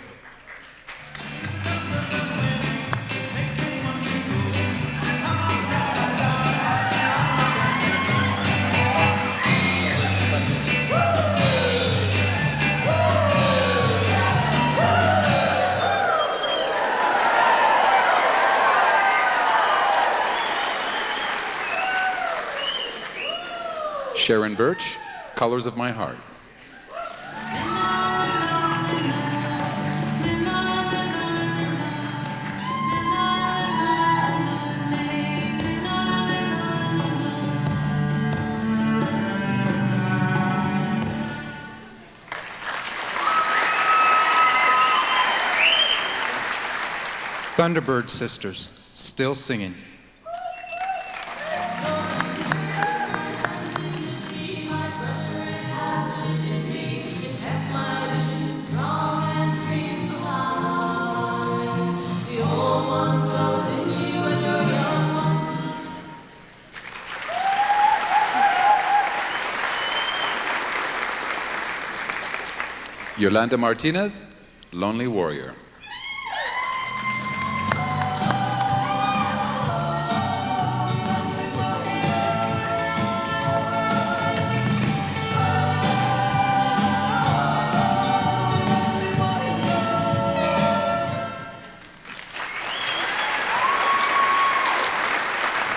Sharon Birch, Colors of My Heart. Thunderbird Sisters. Still Singing. Yolanda Martinez, Lonely Warrior.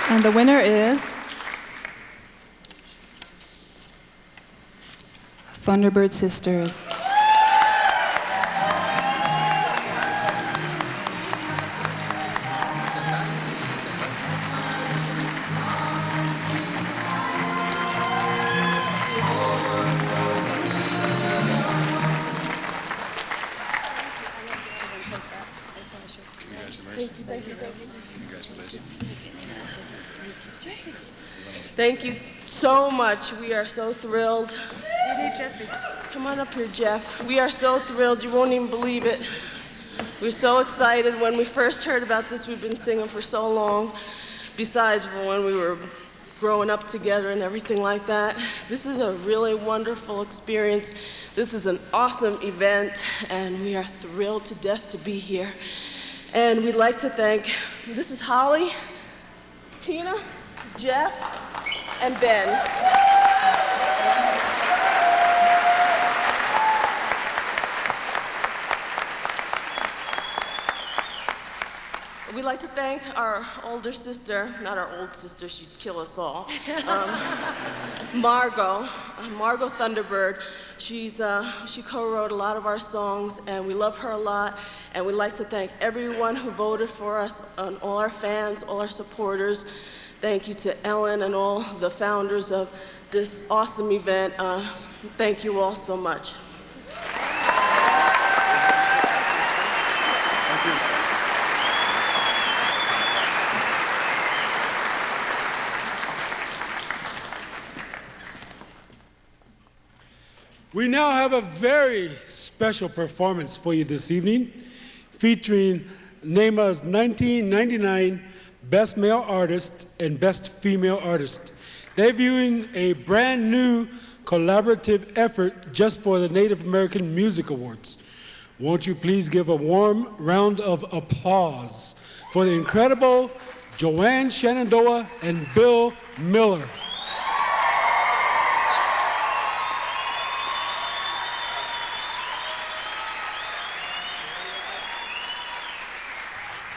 And the winner is Thunderbird Sisters. Thank you so much. We are so thrilled. Come on up here, Jeff. We are so thrilled. You won't even believe it. We're so excited. When we first heard about this, we've been singing for so long, besides when we were growing up together and everything like that. This is a really wonderful experience. This is an awesome event, and we are thrilled to death to be here. And we'd like to thank, this is Holly, Tina, Jeff, and Ben. We'd like to thank our older sister, not our old sister, she'd kill us all, Margot Thunderbird. She co-wrote a lot of our songs, and we love her a lot. And we'd like to thank everyone who voted for us, and all our fans, all our supporters. Thank you to Ellen and all the founders of this awesome event. Thank you all so much. We now have a very special performance for you this evening, featuring NAMA's 1999 Best Male Artist and Best Female Artist, debuting a brand new collaborative effort just for the Native American Music Awards. Won't you please give a warm round of applause for the incredible Joanne Shenandoah and Bill Miller.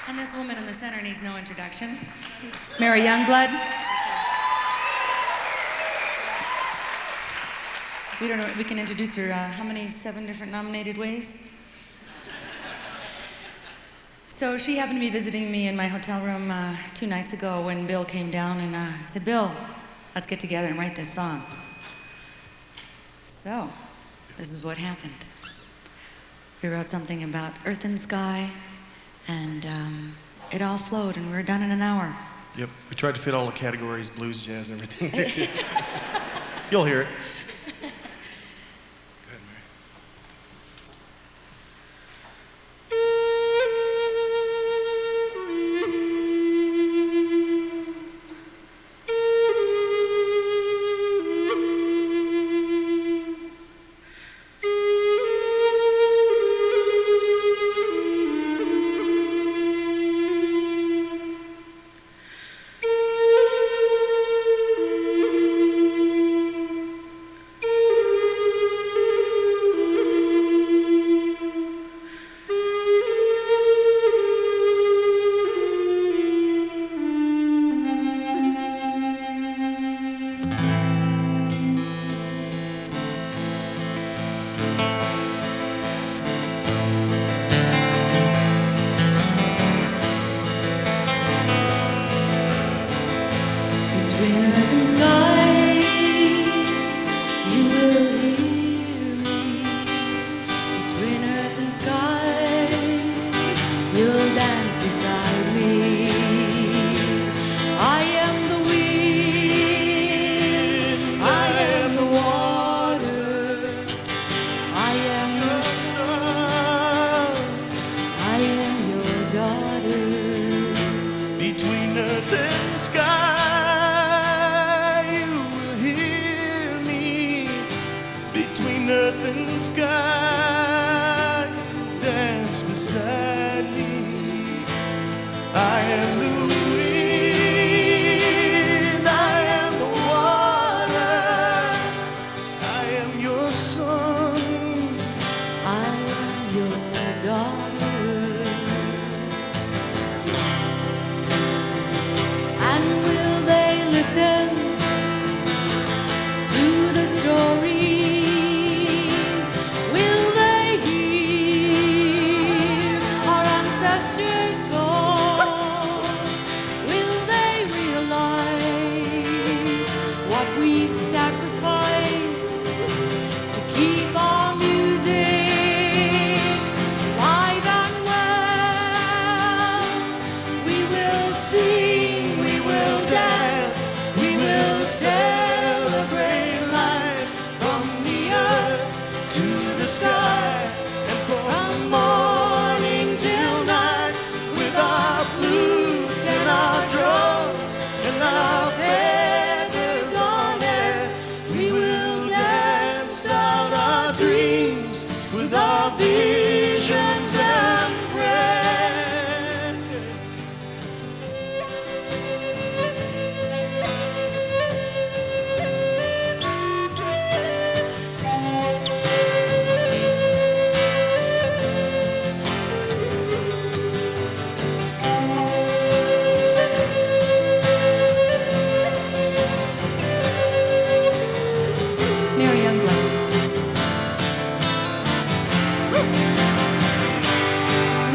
And this woman in the center needs no introduction. Mary Youngblood. We don't know, we can introduce her, how many, 7 different nominated ways? So she happened to be visiting me in my hotel room 2 nights ago when Bill came down, and I said, Bill, let's get together and write this song. So, this is what happened. We wrote something about earth and sky, and it all flowed, and we were done in an hour. Yep, we tried to fit all the categories, blues, jazz, everything. You'll hear it. You'll dance beside me. daughter. Between earth and sky, you will hear me. Between earth and sky, dance beside me. I am the wind, I am the water, I am your son, I am your daughter. And will they listen to the stories? Will they hear our ancestors go? Will they realize what we've sacrificed to keep our music alive and well? We will sing, we will dance, we will celebrate life from the earth to the sky, and from morning till night, with our flutes and our drums and our feathers on air, we will dance out our dreams with our visions and prayers. Mary Youngblood.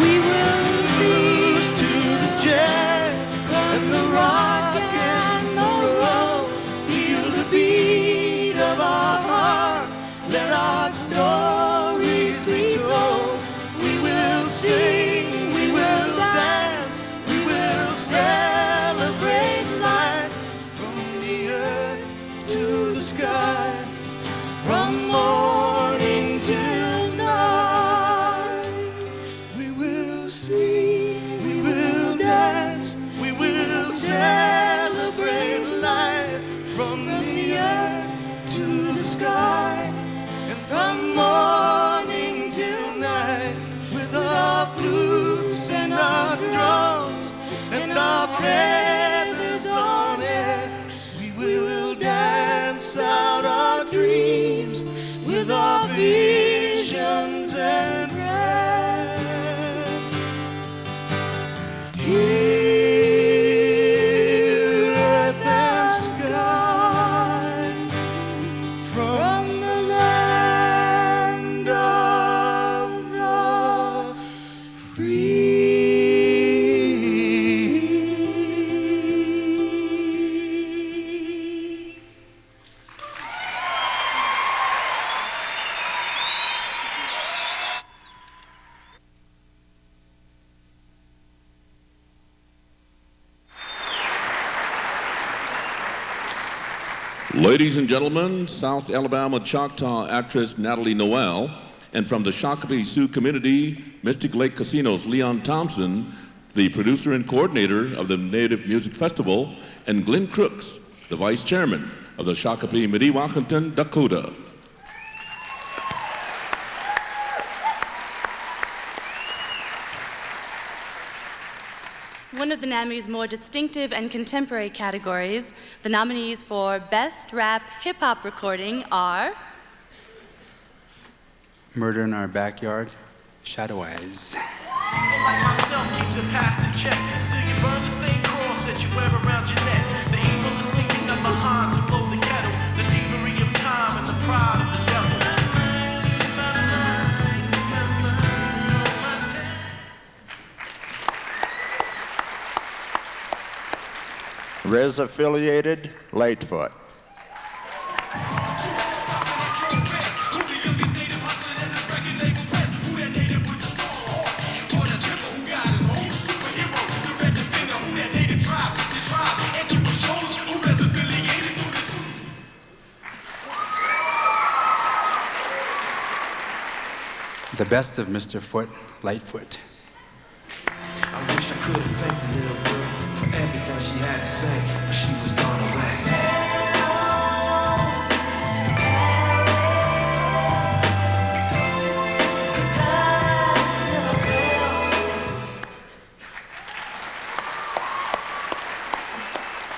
We will cruise to the jazz and the rock and the roll. Feel the beat of our heart. Let our stories be told. We will sing, we will dance, we will celebrate life from the earth to the sky, from morning till night. We will sing, we will dance, we will celebrate life from the earth to the sky, and from morning till night, with our flutes and our drums and our feathers on air, we will dance out our dreams with our visions and prayers. Hear earth and sky from the land of the free. Ladies and gentlemen, South Alabama Choctaw actress Natalie Noel, and from the Shakopee Sioux community, Mystic Lake Casino's Leon Thompson, the producer and coordinator of the Native Music Festival, and Glenn Crooks, the vice chairman of the Shakopee Mediwauketon Dakota. One of the NAMI's more distinctive and contemporary categories, the nominees for Best Rap Hip Hop Recording are Murder in Our Backyard, Shadow Eyes. Myself keeps it past in check. Still you burn the same cross that you wear around your neck. The evil is sneaking up behind, so blow the kettle. The thievery of time and the pride of the devil. Res-affiliated, Lightfoot. The best of Mr. Foot, Lightfoot. I say, but she was gone away.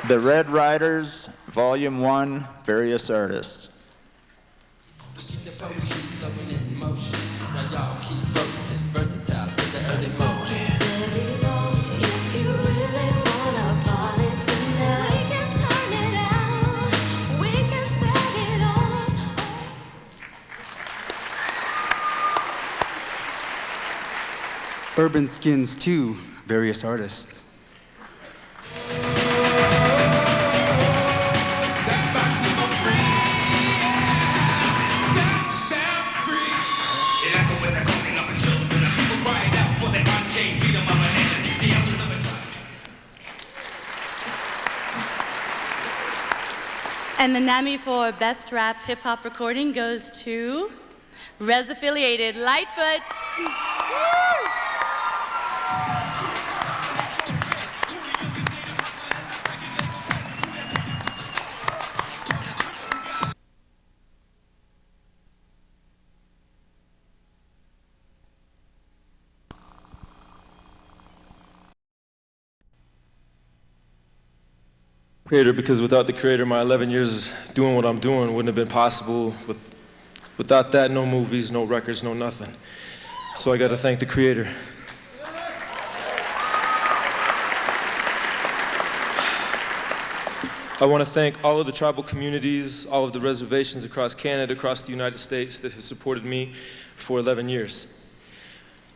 The Red Riders, Volume 1, Various Artists. Urban Skins 2, Various Artists. And the NAMI for Best Rap Hip Hop Recording goes to Res Affiliated, Lightfoot. Creator, because without the Creator, my 11 years doing what I'm doing wouldn't have been possible. Without that, no movies, no records, no nothing. So I got to thank the Creator. I want to thank all of the tribal communities, all of the reservations across Canada, across the United States that have supported me for 11 years.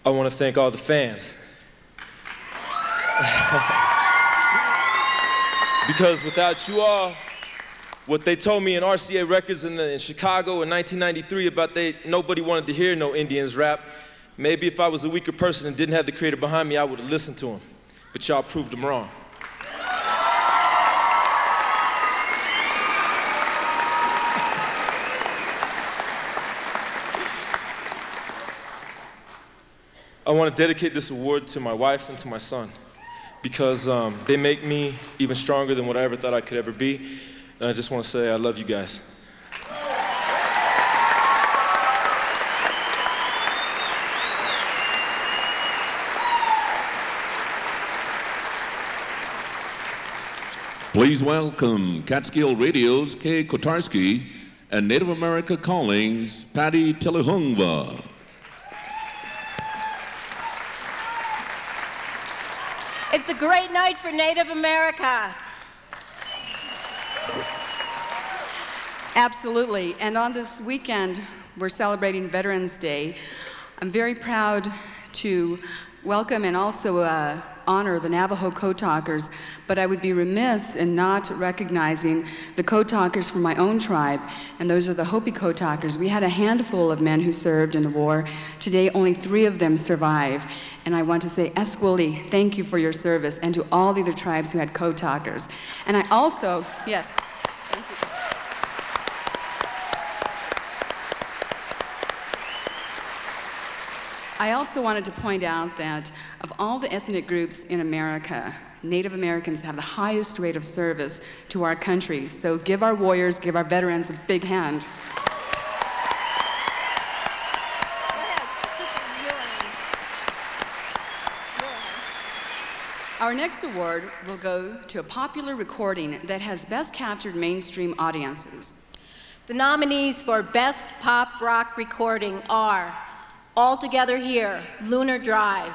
I want to thank all the fans. Because without you all, what they told me in RCA Records in Chicago in 1993 about nobody wanted to hear no Indians rap, maybe if I was a weaker person and didn't have the Creator behind me, I would have listened to him. But y'all proved them wrong. I want to dedicate this award to my wife and to my son, because they make me even stronger than what I ever thought I could ever be. And I just want to say I love you guys. Please welcome Catskill Radio's Kay Kotarski and Native America Calling's Patty Telehungva. It's a great night for Native America. Absolutely. And on this weekend, we're celebrating Veterans Day. I'm very proud to welcome and also honor the Navajo Code Talkers, but I would be remiss in not recognizing the Code Talkers from my own tribe, and those are the Hopi Code Talkers. We had a handful of men who served in the war. Today, only 3 of them survive. And I want to say, Esquili, thank you for your service, and to all the other tribes who had Code Talkers. And I also, yes, thank you. I also wanted to point out that of all the ethnic groups in America, Native Americans have the highest rate of service to our country. So give our warriors, give our veterans a big hand. Our next award will go to a popular recording that has best captured mainstream audiences. The nominees for Best Pop Rock Recording are All Together Here, Lunar Drive.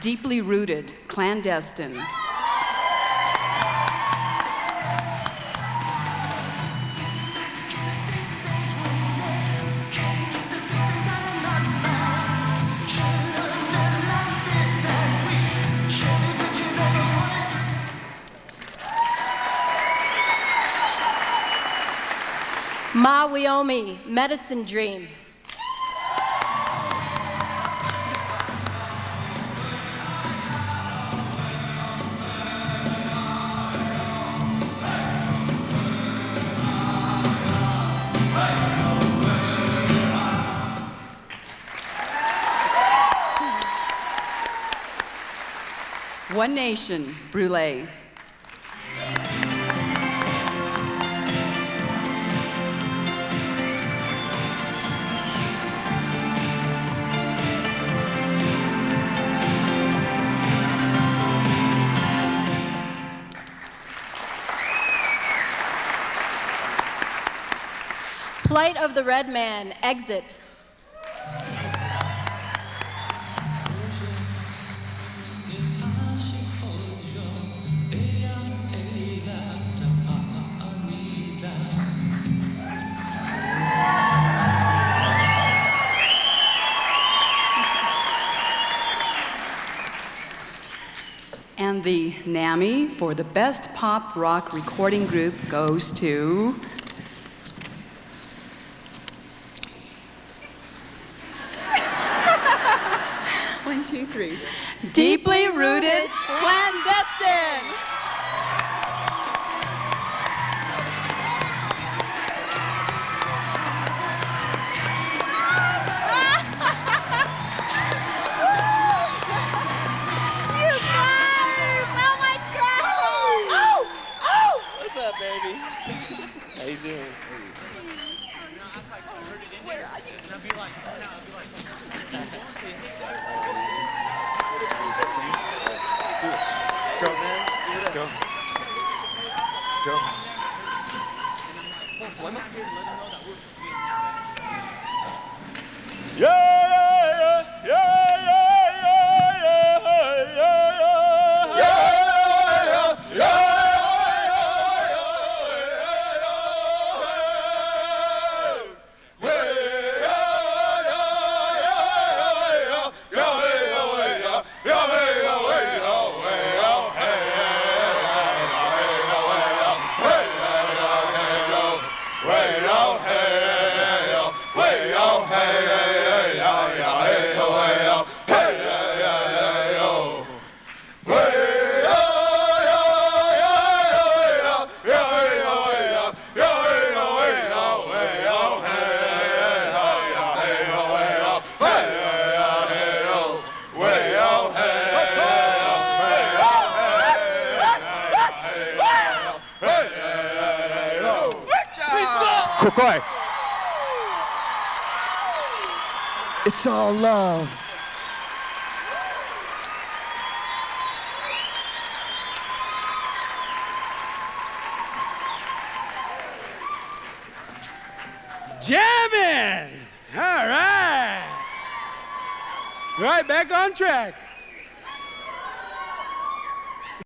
Deeply Rooted, Clandestine. Ma Wyoming, Medicine Dream. One Nation, Brûlé. Plight of the Red Man, Exit. And the NAMI for the Best Pop Rock Recording Group goes to... One, two, three. Deeply Rooted Clandestine. What's up, baby? How you doing? Let's go, man. Let's go. Let's go. Yeah, yeah, yeah, yeah, yeah, yeah, yeah, yeah, yeah, yeah. Kokoi. It's all love. Jamming! All right. Right back on track.